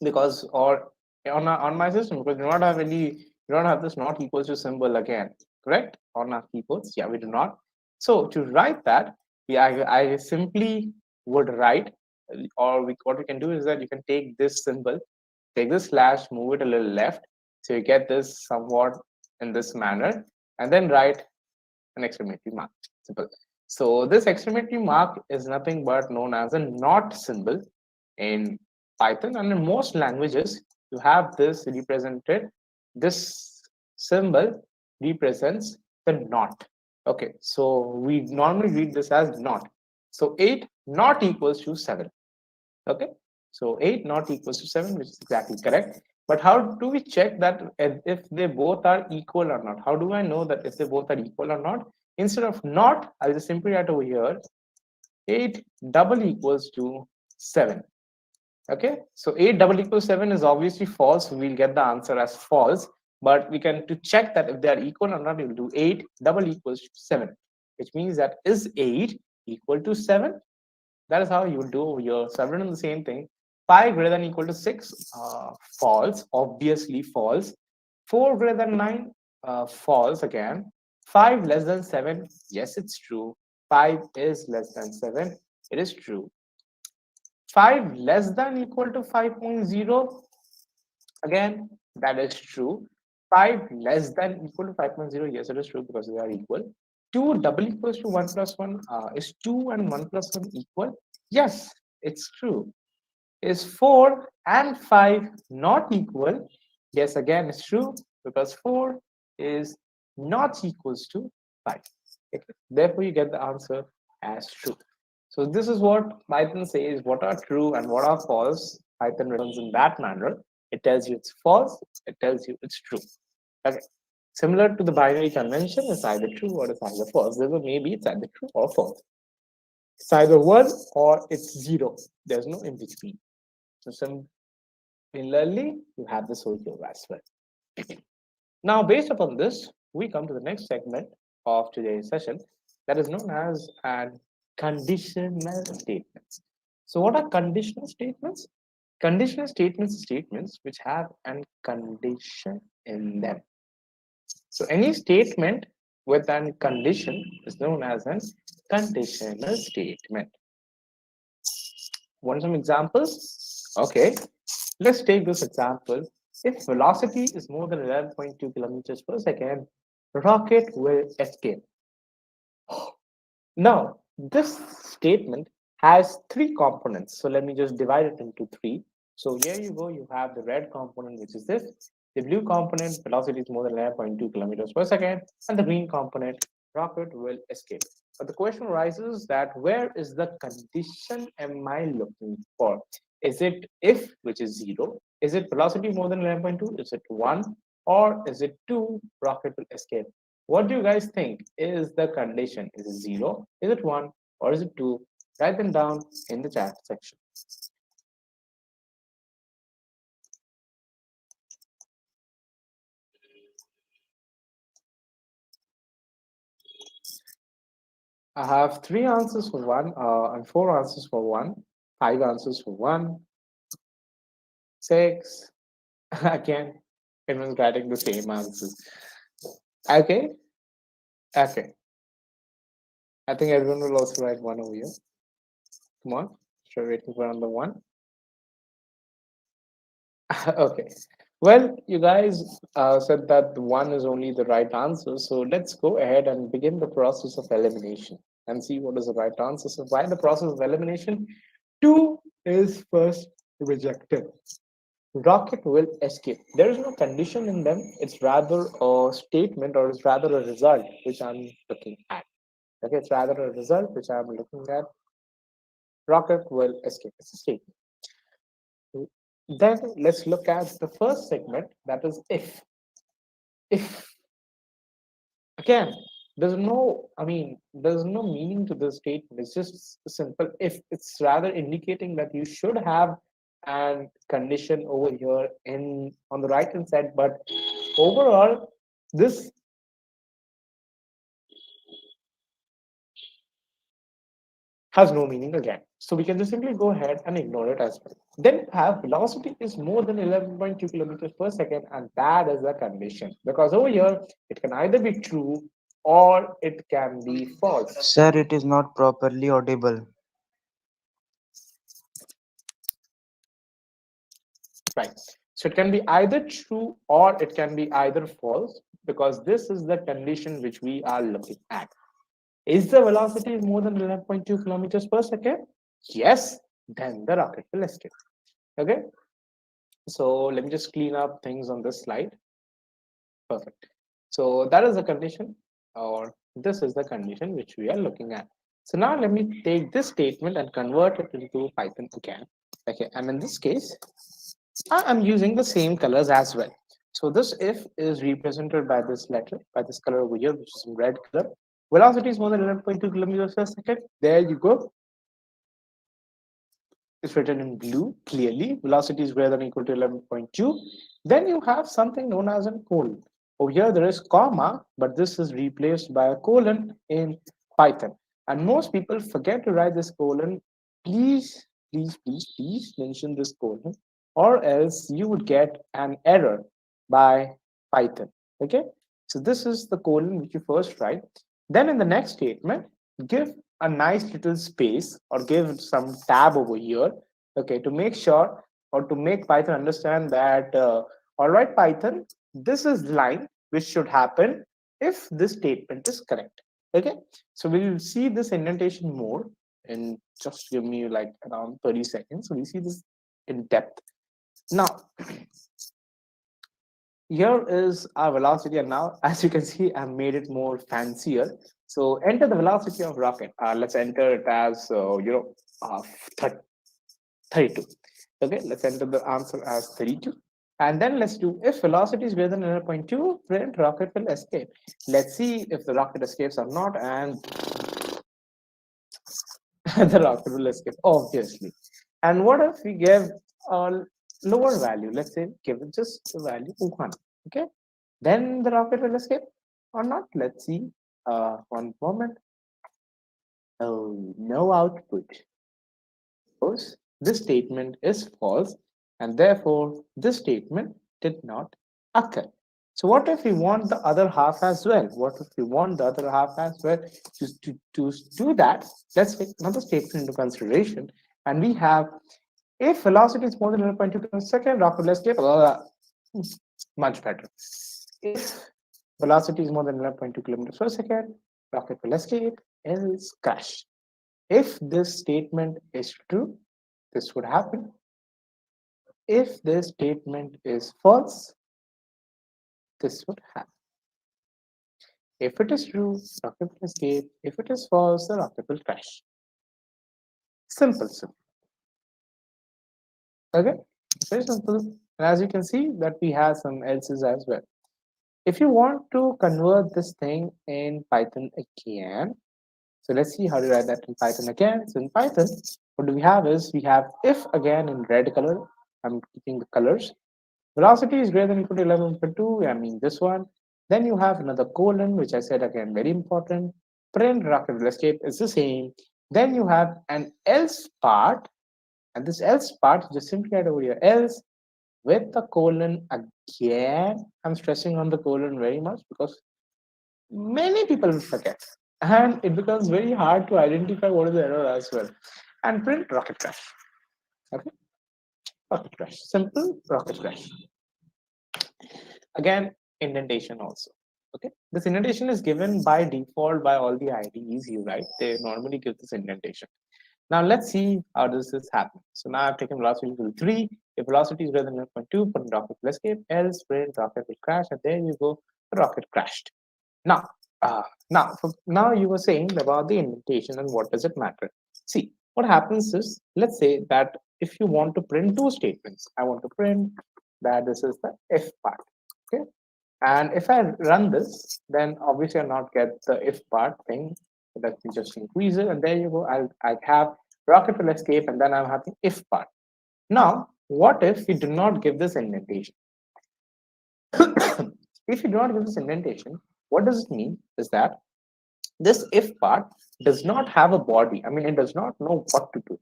Because or on my system, because we do not have we don't have this not equals to symbol again, correct? On our keyboards, yeah, we do not. So to write that, I simply would write, or what we can do is that you can take this symbol, take this slash, move it a little left, so you get this somewhat in this manner, and then write an exclamatory mark. Simple. So this exclamatory mark is nothing but known as a not symbol in Python, and in most languages you have this represented. This symbol represents the not. Okay, so we normally read this as not. So 8 not equals to 7. Okay, so 8 not equals to 7, which is exactly correct. But how do we check that if they both are equal or not? How do I know that if they both are equal or not? Instead of not, I'll just simply write over here 8 double equals to 7. Okay, so 8 double equals 7 is obviously false. We'll get the answer as false. But we can, to check that if they are equal or not, we'll do 8 double equals to 7, which means that is 8 equal to 7? That is how you do your seven the same thing. 5 greater than equal to 6, false, obviously false. 4 greater than 9, false again. 5 less than 7, yes, it's true. 5 is less than 7, it is true. 5 less than equal to 5.0, again, that is true. 5 less than equal to 5.0, yes, it is true because they are equal. 2 double equals to 1 plus 1, is 2 and 1 plus 1 equal? Yes, it's true. Is 4 and 5 not equal? Yes, again, it's true because 4 is not equals to 5. Okay. Therefore, you get the answer as true. So this is what Python says, what are true and what are false. Python returns in that manner. It tells you it's false, it tells you it's true. Okay. Similar to the binary convention, it's either true or it's either false. There's a maybe, it's either true or false. It's either 1 or it's 0. There's no in between. So similarly, you have this over here as well. Now, based upon this, we come to the next segment of today's session that is known as an conditional statements. So what are conditional statements? Conditional statements are statements which have a condition in them. So any statement with a condition is known as a conditional statement. Want some examples? Okay, let's take this example. If velocity is more than 11.2 kilometers per second, rocket will escape. Now, this statement has three components. So let me just divide it into three. So here you go, you have the red component, which is this. The blue component, velocity is more than 11.2 kilometers per second. And the green component, rocket will escape. But the question arises that where is the condition am I looking for? Is it if, which is 0? Is it velocity more than 11.2? Is it 1? Or is it 2? Rocket will escape. What do you guys think is the condition? Is it 0? Is it 1? Or is it 2? Write them down in the chat section. I have 3 answers for 1, and 4 answers for 1, 5 answers for 1, 6. Again, everyone's writing the same answers. Okay. Okay. I think everyone will also write 1 over here. Come on. Start waiting for number 1. Okay. Well, you guys said that the 1 is only the right answer. So let's go ahead and begin the process of elimination and see what is the right answer. So why the process of elimination? 2 is first rejected. Rocket will escape. There is no condition in them. It's rather a statement, or it's rather a result which I'm looking at. Okay, it's rather a result which I'm looking at. Rocket will escape. It's a statement. Then let's look at the first segment, that is if. If, again, there's no meaning to this statement. It's just simple if. It's rather indicating that you should have and condition over here in on the right hand side, but overall this has no meaning again. So we can just simply go ahead and ignore it as well. Then have velocity is more than 11.2 kilometers per second, and that is the condition, because over here it can either be true or it can be false. Sir, it is not properly audible. Right. So it can be either true or it can be either false, because this is the condition which we are looking at. Is the velocity more than 11.2 kilometers per second? Yes, then the rocket will escape. Okay, so let me just clean up things on this slide. Perfect. So that is the condition, or this is the condition which we are looking at. So now let me take this statement and convert it into Python again. Okay, and in this case, I am using the same colors as well. So this if is represented by this letter, by this color over here, which is in red color. Velocity is more than 11.2 kilometers per second. There you go. It's written in blue clearly. Velocity is greater than or equal to 11.2. Then you have something known as a colon. Over here there is comma, but this is replaced by a colon in Python. And most people forget to write this colon. Please, please, please, please mention this colon, or else you would get an error by Python. Okay, so this is the colon which you first write. Then in the next statement, give a nice little space or give some tab over here, okay, to make sure or to make Python understand that, all right, Python, this is line which should happen if this statement is correct. Okay, so we'll see this indentation more in just give me like around 30 seconds. So we see this in depth. Now, here is our velocity, and now as you can see, I've made it more fancier. So enter the velocity of rocket. Let's enter it as 32. Okay, let's enter the answer as 32. And then let's do if velocity is greater than 0.2, print rocket will escape. Let's see if the rocket escapes or not, and the rocket will escape, obviously. And what if we give a lower value? Let's say give it just the value 1. Okay, then the rocket will escape or not. Let's see. One moment. Oh, no output. Suppose this statement is false, and therefore this statement did not occur. So what if we want the other half as well? What if we want the other half as well? To do that, let's take another statement into consideration, and we have if velocity is more than 0.2 kilometers per second, rocket will escape. Much better. If velocity is more than 11.2 kilometers per second, rocket will escape, else crash. If this statement is true, this would happen. If this statement is false, this would happen. If it is true, rocket will escape. If it is false, the rocket will crash. Simple, simple. Okay, very simple. And as you can see that we have some else's as well. If you want to convert this thing in Python again, so let's see how to write that in Python again. So in Python, what do we have is we have if again in red color. I'm keeping the colors. Velocity is greater than or equal to 11.2. I mean this one. Then you have another colon, which I said again very important. Print rocket will escape is the same. Then you have an else part, and this else part just simply add over here else with the colon again. I'm stressing on the colon very much because many people will forget, and it becomes very hard to identify what is the error as well. And print rocket crash. Okay, rocket crash. Simple rocket crash. Again, indentation also. Okay, this indentation is given by default by all the IDEs you write. They normally give this indentation. Now let's see how does this happen. So now I've taken velocity to 3. If velocity is greater than 0.2, put rocket will escape, else print rocket will crash, and there you go, the rocket crashed. Now, now you were saying about the indentation and what does it matter. See, what happens is, let's say that if you want to print 2 statements, I want to print that this is the if part. Okay, and if I run this, then obviously I'll not get the if part thing. So let me just increase it, and there you go. I have rocket will escape, and then I'm having if part. Now, what if we do not give this indentation? If you do not give this indentation, what does it mean is that this if part does not have a body. I mean, it does not know what to do.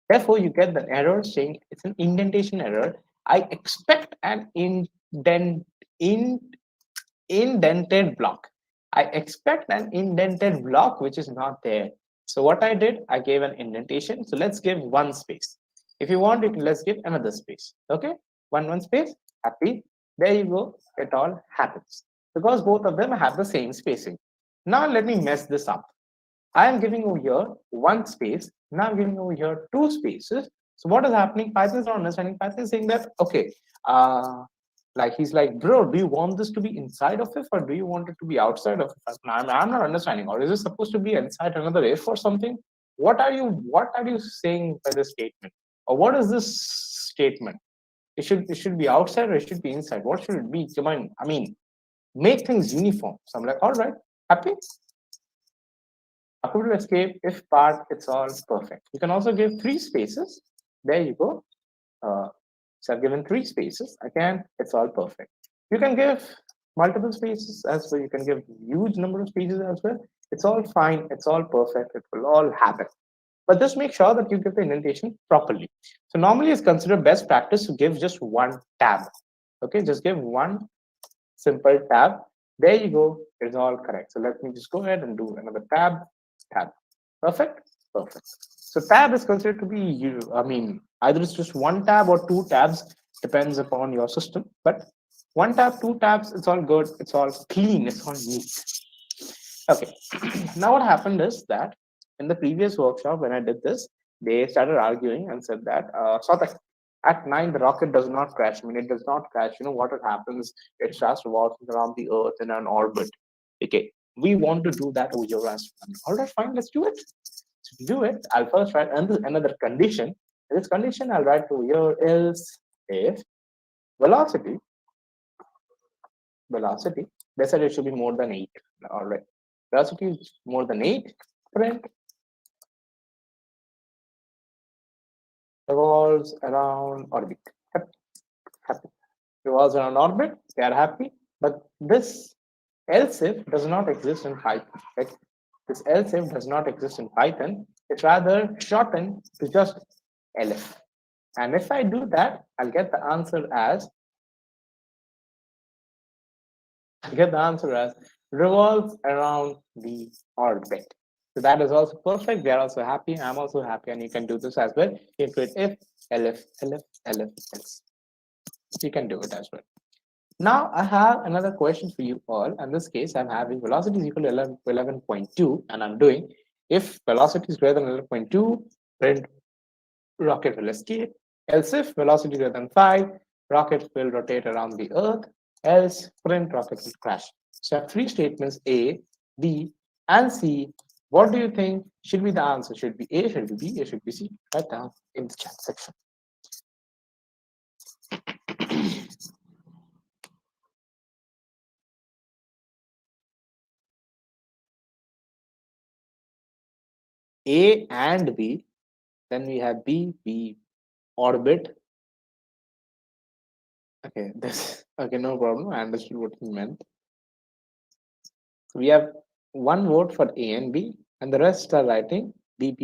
Therefore, you get the error saying it's an indentation error. I expect an indented block. I expect an indented block which is not there. So what I did, I gave an indentation. So let's give one space. If you want it, let's give another space. Okay, one space. Happy. There you go. It all happens because both of them have the same spacing. Now let me mess this up. I am giving over here one space. Now I'm giving over here two spaces. So what is happening? Python is not understanding. Python is saying that, okay, like he's like, bro, do you want this to be inside of if, or do you want it to be outside of if? I'm not understanding. Or is it supposed to be inside another if or something? What are you saying by this statement? Or what is this statement? It should be outside or it should be inside. What should it be? Come on, I mean, make things uniform. So I'm like, all right, happy. Happy to escape if part, it's all perfect. You can also give three spaces. There you go. So I've given three spaces. Again, it's all perfect. You can give multiple spaces as well. You can give huge number of spaces as well. It's all fine. It's all perfect. It will all happen. But just make sure that you give the indentation properly. So normally it's considered best practice to give just one tab. Okay, just give one simple tab. There you go. It's all correct. So let me just go ahead and do another tab. Perfect. Perfect. So tab is considered to be, I mean, either it's just one tab or two tabs, depends upon your system. But one tab, two tabs, it's all good. It's all clean. It's all neat. Okay. Now what happened is that in the previous workshop, when I did this, they started arguing and said that, so that at 9, the rocket does not crash. I mean, it does not crash. You know what happens? It starts revolving around the Earth in an orbit. Okay. We want to do that over your as well. All right, fine, let's do it. To do it, I'll first write another condition. In this condition, I'll write over here else if velocity, they said it should be more than 8. All right. Velocity is more than 8, print revolves around orbit. Happy. Revolves around orbit, they are happy. But this else if does not exist in Python. Right? This else if does not exist in Python. It's rather shortened to just elif. And if I do that, I'll get the answer as revolves around the orbit. So that is also perfect. They are also happy. I'm also happy, and you can do this as well. If elif, else. You can do it as well. Now I have another question for you all. In this case, I'm having velocity is equal to 11.2, and I'm doing if velocity is greater than 11.2, print rocket will escape. Else if velocity greater than 5, rocket will rotate around the Earth. Else print rocket will crash. So I have three statements A, B, and C. What do you think should be the answer? Should be A, should be B, or should be C? Write down in the chat section. A and B, then we have B, orbit. Okay, this okay, no problem. I understood what you meant. So we have one vote for A and B, and the rest are writing B.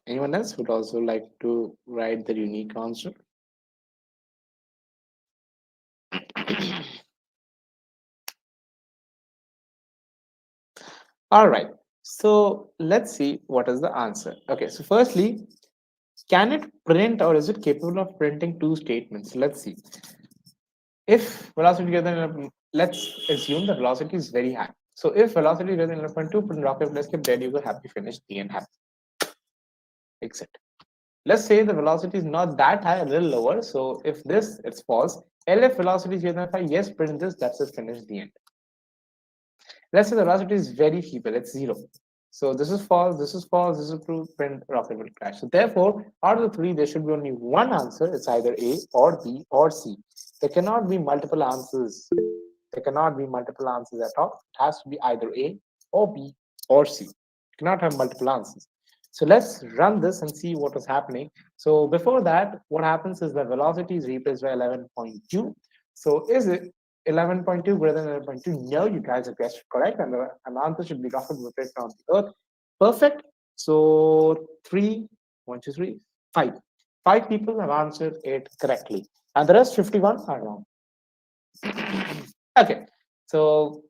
Anyone else would also like to write the unique answer? All right, so let's see what is the answer. Okay, so firstly, can it print or is it capable of printing two statements? Let's see. If velocity greater than, let's assume the velocity is very high. So if velocity greater than 11.2, print rocket will escape, there you go, happy, finish, the end, happy. Exit. Let's say the velocity is not that high, a little lower. So if this, it's false. LF velocity is greater than 5, yes, print this, that's it, finish, the end. Let's say the velocity is very feeble, it's 0. So this is false, this is false, this is true, print rocket will crash. So therefore, out of the three, there should be only one answer. It's either A or B or C. There cannot be multiple answers. There cannot be multiple answers at all. It has to be either A or B or C. You cannot have multiple answers. So let's run this and see what is happening. So before that, what happens is the velocity is replaced by 11.2. So is it 11.2 greater than 11.2? No, you guys have guessed correct. And the answer should be rocket rotated around the Earth. Perfect. So 5. 5 people have answered it correctly. And the rest 51 are wrong. Okay. So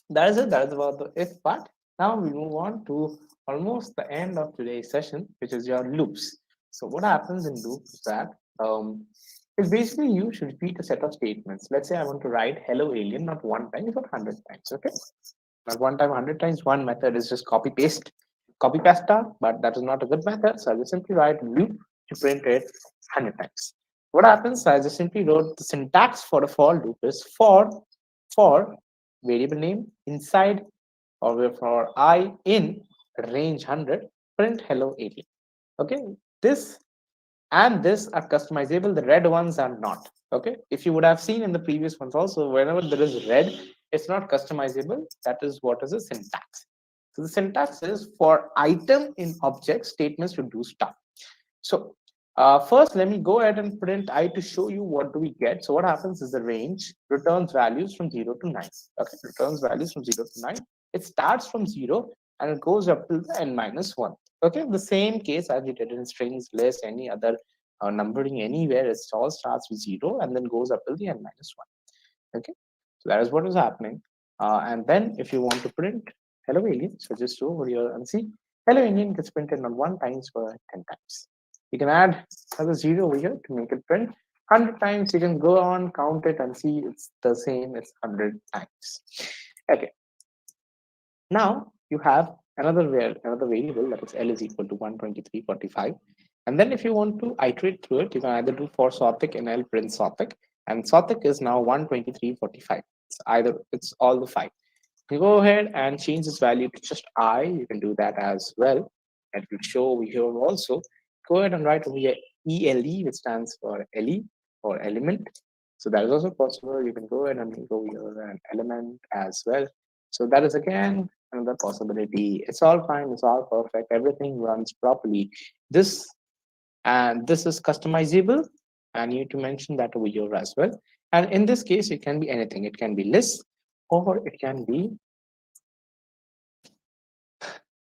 that is it. That is about the if part. Now we move on to almost the end of today's session, which is your loops. So what happens in loops is that It's basically you should repeat a set of statements. Let's say I want to write hello alien not one time, but 100 times. Okay, not one time, 100 times. One method is just copy pasta, but that is not a good method. So I just simply write loop to print it 100 times. What happens? I just simply wrote the syntax for the for loop is for variable name inside or for I in range 100 print hello alien. Okay, this and this are customizable. The red ones are not. Okay, if you would have seen in the previous ones also, whenever there is red, it's not customizable. That is what is the syntax. So the syntax is for item in object statements to do stuff. So first, let me go ahead and print I to show you what do we get. So what happens is the range returns values from 0 to 9. Okay, returns values from 0 to 9. It starts from 0 and it goes up to the n minus 1. Okay, the same case as we did in strings, list, any other numbering anywhere, it all starts with 0 and then goes up to the n minus 1. Okay, so that is what is happening. And then if you want to print hello alien, so just go over here and see hello alien gets printed not 1 times but 10 times. You can add another 0 over here to make it print 100 times. You can go on, count it, and see it's the same, it's 100 times. Okay. Now you have another variable that is L is equal to 12345. And then if you want to iterate through it, you can either do for Sothic and L print Sothic. And Sothic is now 12345. It's all the 5. You go ahead and change this value to just I. You can do that as well. And it will show over here also. Go ahead and write over here ELE, which stands for LE or element. So that is also possible. You can go ahead and make over here an element as well. So that is again another possibility. It's all fine. It's all perfect. Everything runs properly. This is customizable, and you need to mention that over here as well. And in this case, it can be anything. It can be list, or it can be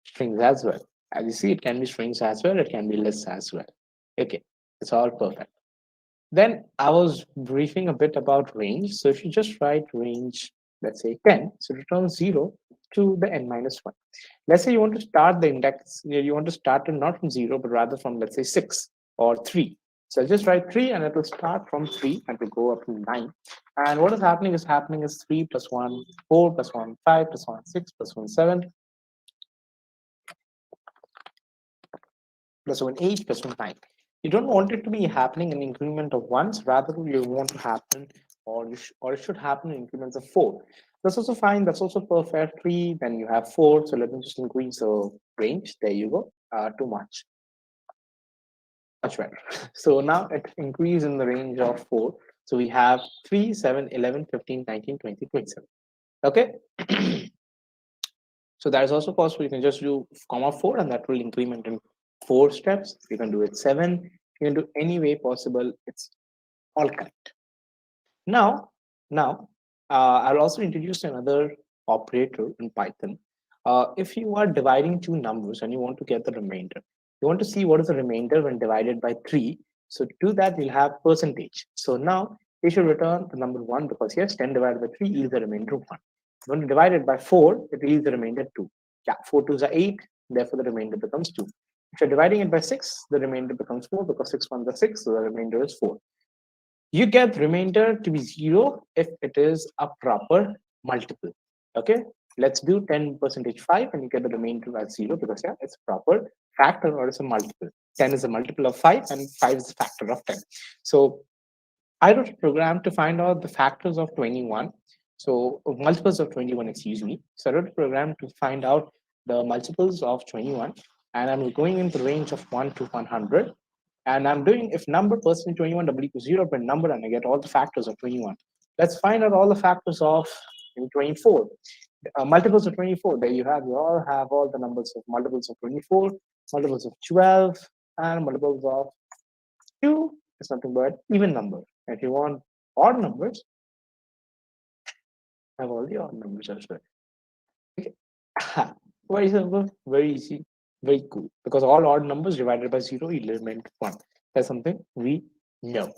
strings as well. As you see, it can be strings as well. It can be lists as well. Okay, it's all perfect. Then I was briefing a bit about range. So if you just write range, let's say 10, so return 0 to the n minus 1. Let's say you want to start the index, you want to start it not from 0, but rather from, let's say, 6 or 3. So I'll just write 3 and it will start from 3 and will go up to 9. And what is happening is 3 plus 1, 4 plus 1, 5 plus 1, 6 plus 1, 7 plus 1, 8 plus 1, 9. You don't want it to be happening in increment of ones, rather you want to happen, or it should happen in increments of 4. That's also fine. That's also perfect. 3, then you have 4. So let me just increase the range. There you go. Too much. Much better. So now it increase in the range of 4. So we have 3, 7, 11, 15, 19, 20, 27. Okay. So that is also possible. You can just do comma 4 and that will increment in 4 steps. You can do it 7. You can do any way possible. It's all correct. Now, I'll also introduce another operator in Python. If you are dividing two numbers and you want to get the remainder, you want to see what is the remainder when divided by 3. So to do that, you'll have percentage. So now you should return the number 1 because yes, 10 divided by 3 is the remainder of 1. When you divide it by 4, it is the remainder 2. Yeah, 4 2s are 8, therefore the remainder becomes 2. If you're dividing it by 6, the remainder becomes 4 because 6 1s are 6, so the remainder is 4. You get remainder to be 0 if it is a proper multiple. Okay, let's do 10 percentage 5 and you get the remainder as 0 because yeah, it's a proper factor or it's a multiple. 10 is a multiple of 5 and 5 is a factor of 10. So I wrote a program to find out the factors of 21. So multiples of 21, excuse me. So I wrote a program to find out the multiples of 21 and I'm going in the range of 1 to 100. And I'm doing if number percentage 21 double equals 0 per number and I get all the factors of 21. Let's find out all the factors of 24. Multiples of 24. There you all have all the numbers of multiples of 24, multiples of 12, and multiples of 2 is nothing but even number. If you want odd numbers, have all the odd numbers as well. Okay. Very simple, very easy, very cool. Because all odd numbers divided by 0 element 1. That's something we know.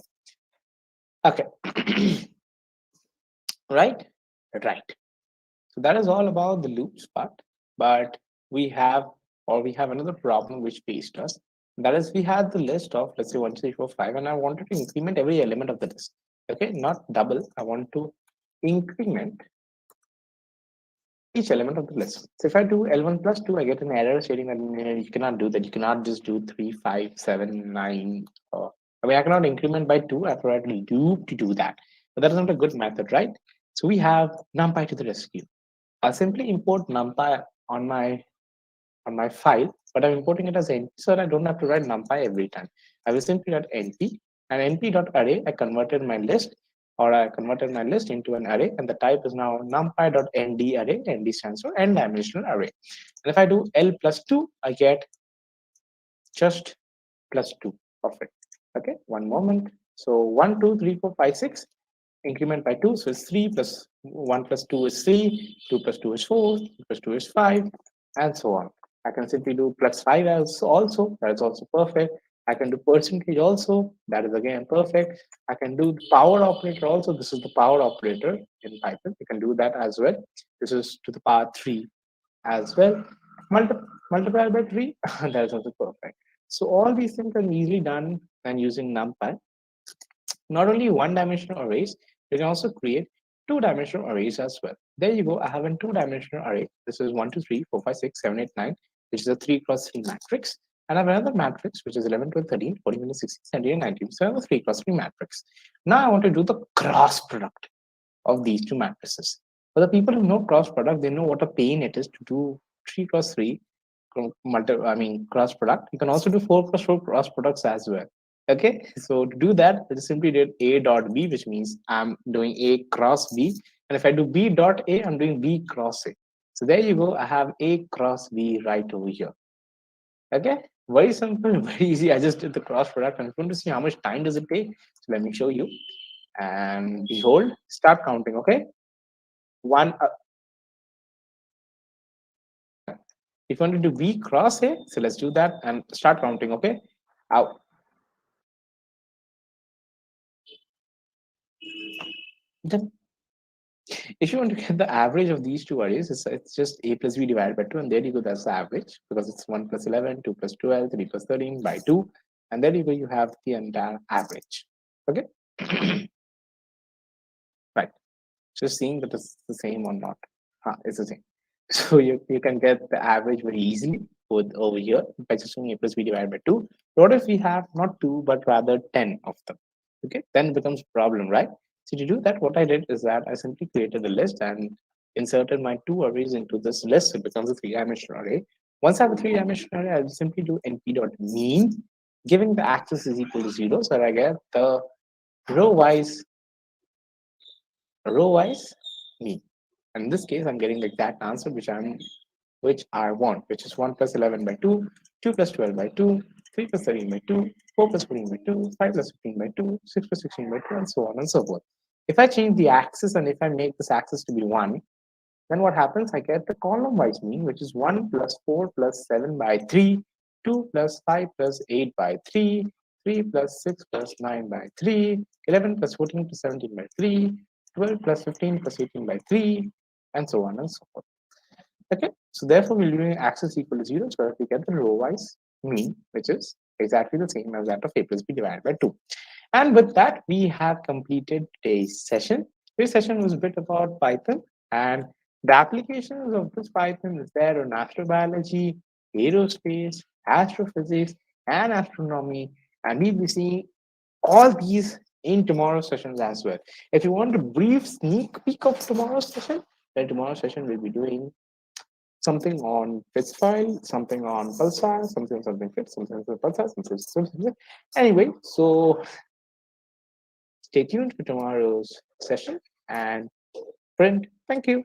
Okay. Right? Right. So that is all about the loops part. But we have another problem which faced us. That is, we had the list of, let's say, 1, 2, 3, 4, 5, and I wanted to increment every element of the list. Okay, not double. I want to increment each element of the list. So if I do L1 plus 2, I get an error stating that you cannot do that. You cannot just do 3, 5, 7, 9. Or, I mean, I cannot increment by 2. I have to write a loop to do that. But that is not a good method, right? So we have NumPy to the rescue. I'll simply import NumPy on my file, but I'm importing it as NP, so I don't have to write NumPy every time. I will simply write NP, and NP.array, I converted my list, or I converted my list into an array, and the type is now NumPy.nd array. ND stands for n-dimensional array. And if I do L plus 2, I get just plus 2. Perfect. Okay, one moment. So 1, 2, 3, 4, 5, 6. Increment by 2, so it's 3 plus 1 plus 2 is 3, 2 plus 2 is 4, 2 plus 2 is 5, and so on. I can simply do plus 5 as also, that is also perfect. I can do percentage also, that is again perfect. I can do power operator also, this is the power operator in Python. You can do that as well. This is to the power 3 as well. Multiply by 3, that is also perfect. So all these things are easily done and using NumPy. Not only one-dimensional arrays, you can also create two-dimensional arrays as well. There you go. I have a two-dimensional array. This is 1, 2, 3, 4, 5, 6, 7, 8, 9, which is a 3 cross 3 matrix. And I have another matrix, which is 11, 12, 13, 14, 15, 16, 17, 19. So I have a 3 cross 3 matrix. Now I want to do the cross product of these two matrices. For the people who know cross product, they know what a pain it is to do 3 cross 3 cross product. You can also do 4 cross 4 cross products as well. Okay, so to do that, I just simply did a dot b, which means I'm doing a cross b. And if I do b dot a, I'm doing b cross a. So there you go. I have a cross b right over here. Okay, very simple, very easy. I just did the cross product. I'm going to see how much time does it take. So let me show you. And behold, start counting. Okay, one. If you want to do b cross a, so let's do that and start counting. Okay, out. Then if you want to get the average of these two arrays, it's just a plus b divided by 2, and there you go, that's the average, because it's 1 plus 11, 2 plus 12, 3 plus 13 by 2, and there you go, you have the entire average. Okay. Right, just seeing that it's the same or not. It's the same. So you can get the average very easily with over here by just doing a plus b divided by 2. What if we have not 2 but rather 10 of them? Okay, then it becomes a problem, right? So to do that, what I did is that I simply created a list and inserted my two arrays into this list. It becomes a 3-dimensional array. Once I have a 3-dimensional array, I'll simply do np.mean, giving the axis is equal to 0, so I get the row-wise mean. And in this case, I'm getting the exact answer which I want, which is 1 plus 11 by 2, 2 plus 12 by 2, 3 plus 13 by 2, 4 plus 14 by 2, 5 plus 15 by 2, 6 plus 16 by 2, and so on and so forth. If I change the axis and if I make this axis to be 1, then what happens? I get the column-wise mean, which is 1 plus 4 plus 7 by 3, 2 plus 5 plus 8 by 3, 3 plus 6 plus 9 by 3, 11 plus 14 plus 17 by 3, 12 plus 15 plus 18 by 3, and so on and so forth. Okay, so therefore we're doing axis equal to 0, so that we get the row-wise mean, which is exactly the same as that of a plus b divided by 2. And with that, we have completed today's session. Today's session was a bit about Python, and the applications of this Python is there on astrobiology, aerospace, astrophysics, and astronomy. And we'll be seeing all these in tomorrow's sessions as well. If you want a brief sneak peek of tomorrow's session, then tomorrow's session we'll be doing something on fits file, something on pulsar, something fits, something pulsar, something. Anyway, so stay tuned for tomorrow's session and friend, thank you.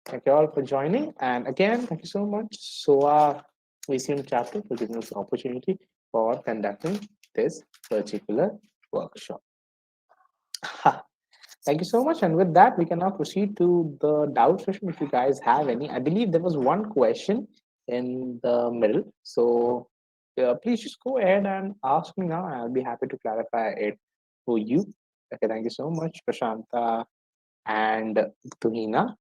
Thank you all for joining. And again, thank you so much, SOA ACM chapter, for giving us the opportunity for conducting this particular workshop. Thank you so much. And with that, we can now proceed to the doubt session if you guys have any. I believe there was one question in the middle. So please just go ahead and ask me now. I'll be happy to clarify it for you. Okay, thank you so much, Prashanta and Tuhina.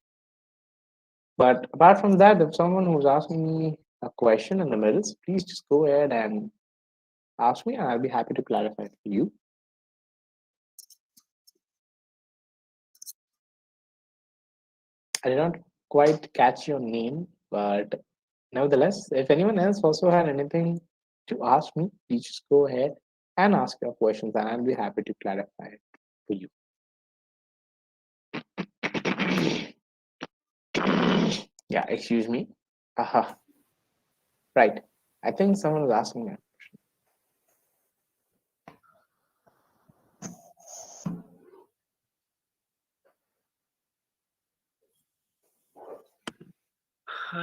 But apart from that, if someone who's asking me a question in the middle, so please just go ahead and ask me, and I'll be happy to clarify it for you. I did not quite catch your name, but nevertheless, if anyone else also had anything to ask me, please just go ahead and ask your questions, and I'll be happy to clarify it for you. Yeah, excuse me. Aha. Right. I think someone was asking me.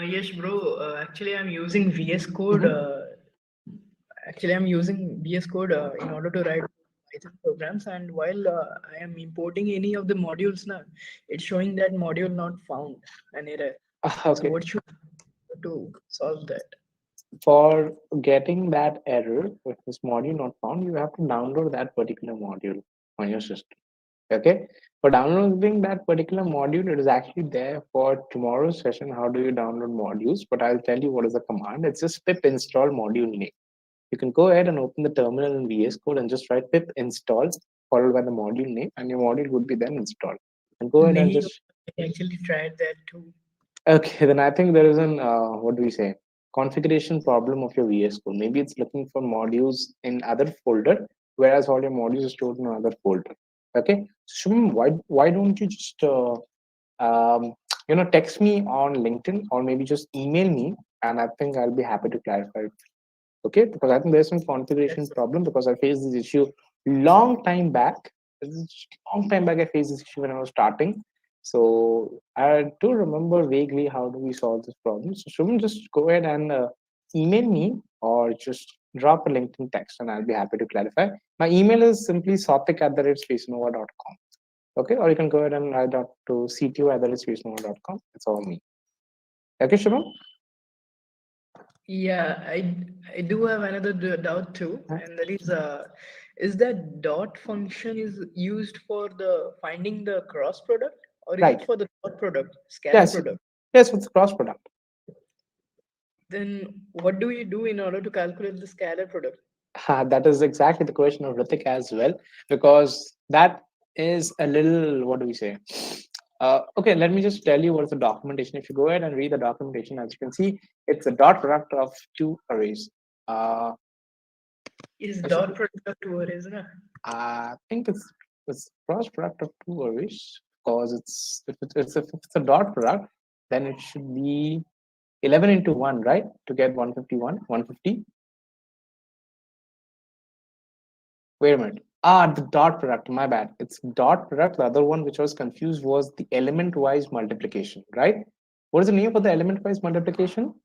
Yes, bro. Actually, I'm using VS Code. Actually, I'm using VS Code in order to write Python programs. And while I am importing any of the modules now, it's showing that module not found, an error. So Okay. what should I do to solve that? For getting that error with this module not found, you have to download that particular module on your system. Okay. For downloading that particular module, it is actually there for tomorrow's session. How do you download modules? But I'll tell you what is the command. It's just pip install module name. You can go ahead and open the terminal in VS Code and just write pip install followed by the module name, and your module would be then installed. And go ahead and Nahi, just I actually tried that too. okay. Then I think there is an what do we say, configuration problem of your VS Code. Maybe it's looking for modules in other folder, whereas all your modules are stored in another folder. Okay, Shubham, why don't you just um, text me on LinkedIn or maybe just email me, and I think I'll be happy to clarify it. Okay, because I think there's some configuration That's problem because I faced this issue long time back. Long time back I faced this issue when I was starting. So I do remember vaguely how do we solve this problem. So Shubham, just go ahead and email me or just drop a LinkedIn text and I'll be happy to clarify. My email is simply sothik@spaceonova.com. Okay, or you can go ahead and write out to cto@spaceonova.com. It's all me. Okay, Shubham? Yeah, I do have another doubt too, and that is that dot function is used for the finding the cross product, or is it Right. for the dot product, scalar Yes. product? Yes, it's cross product. Then what do you do in order to calculate the scalar product? That is exactly the question of Ritik as well, because that is a little, what do we say? Okay, let me just tell you what's the documentation. If you go ahead and read the documentation, as you can see, it's a dot product of two arrays. Is I should- dot product of two arrays, na? I think it's cross product of two arrays because if it's a dot product, then it should be 11 into 1, right? To get 151, 150. Wait a minute. The dot product. My bad. It's dot product. The other one which I was confused was the element-wise multiplication, right? What is the name for the element-wise multiplication?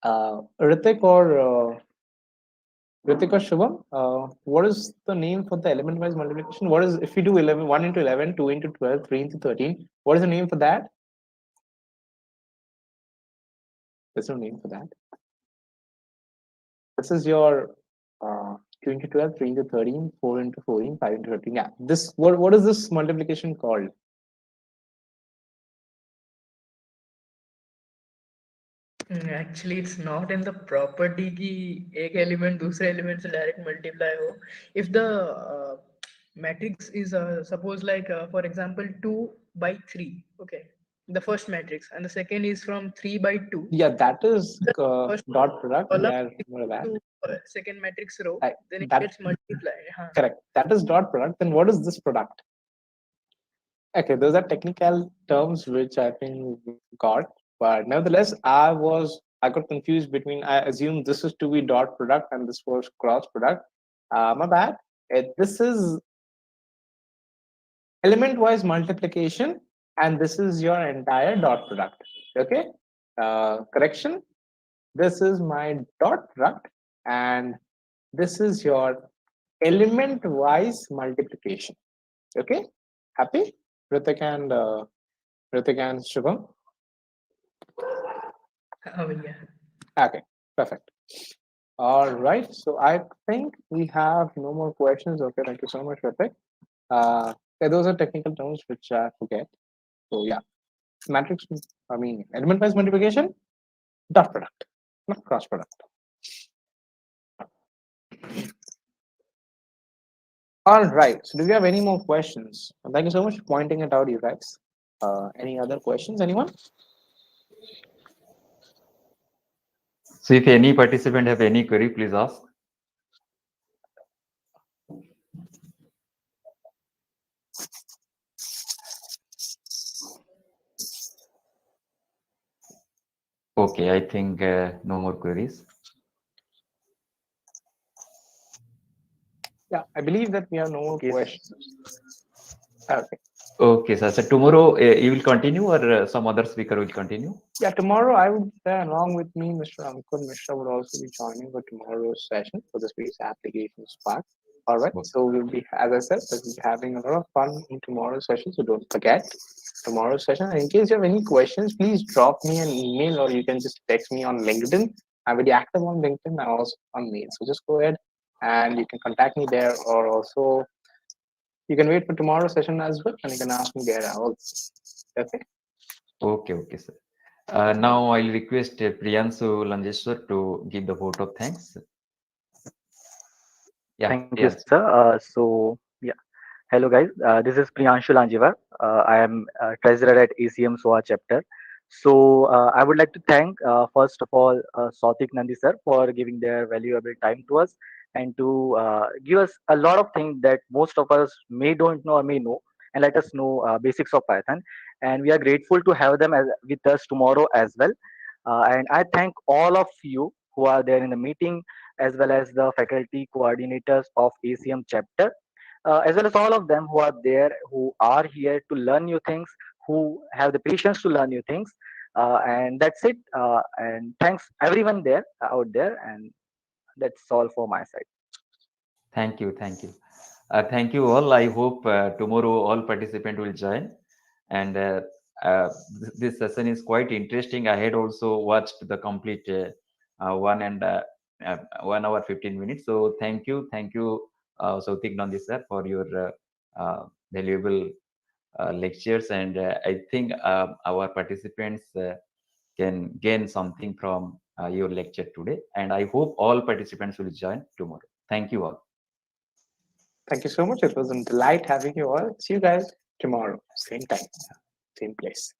Ritik or Shubham, what is the name for the element-wise multiplication? What is if you do 11, 1 into 11, 2 into 12, 3 into 13? What is the name for that? There's no name for that. This is your 2 into 12, 3 into 13, 4 into 14, 5 into 13. Yeah. This what is this multiplication called? Actually, it's not in the property कि एक element दूसरे element से direct multiply हो. If the matrix is suppose like for example 2 by 3, okay, the first matrix, and the second is from 3 by 2. Yeah, that is The first dot product. column Yeah, I is remember that. to second matrix row, I, then it that gets multiplied. correct. That is dot product. Then what is this product? Okay, those are technical terms which I think we got, but nevertheless, I got confused between. I assumed this is to be dot product and this was cross product. My bad. This is element-wise multiplication, and this is your entire dot product. Okay, correction. This is my dot product, and this is your element-wise multiplication. Okay, happy? Ritik and Shubham. Yeah. Okay, perfect. All right. So I think we have no more questions. Okay, thank you so much, Ritik. Yeah, those are technical terms which I forget. So yeah. Matrix, I mean, element-wise multiplication, dot product, not cross product. All right. So, do you have any more questions? Thank you so much for pointing it out, you guys. Any other questions? Anyone? So if any participant have any query, please ask. Okay, I think no more queries. Yeah, I believe that we have no more questions. Okay. Okay, sir. So tomorrow you will continue, or some other speaker will continue? Yeah, tomorrow I would say, along with me, Mr. Ankur Mishra would also be joining for tomorrow's session for the space applications part. All right. So we'll be, as I said, we'll be having a lot of fun in tomorrow's session. So don't forget tomorrow's session. And in case you have any questions, please drop me an email, or you can just text me on LinkedIn. I'm very active on LinkedIn and also on mail. So just go ahead and you can contact me there, or also you can wait for tomorrow's session as well, and you can ask me there also. Okay. Okay, sir. Now I'll request Priyanshu Lanjeshwar to give the vote of thanks. Yeah, Thank you, Priyanshu. sir. Hello guys. This is Priyanshu Lanjivar. I am treasurer at ACM SOA Chapter. So I would like to thank first of all Sautik Nandi sir for giving their valuable time to us and to give us a lot of things that most of us may don't know or may know, and let us know basics of Python. And we are grateful to have them with us tomorrow as well. And I thank all of you who are there in the meeting, as well as the faculty coordinators of ACM chapter, as well as all of them who are there, who are here to learn new things, who have the patience to learn new things. And that's it. And thanks everyone there out there. And that's all for my side. Thank you. Thank you all. I hope tomorrow all participants will join. And this session is quite interesting. I had also watched the complete 1 hour 15 minutes. So thank you, Sautik Nandi sir, for your valuable lectures. And I think our participants can gain something from your lecture today. And I hope all participants will join tomorrow. Thank you all. Thank you so much. It was a delight having you all. See you guys tomorrow, same time, same place.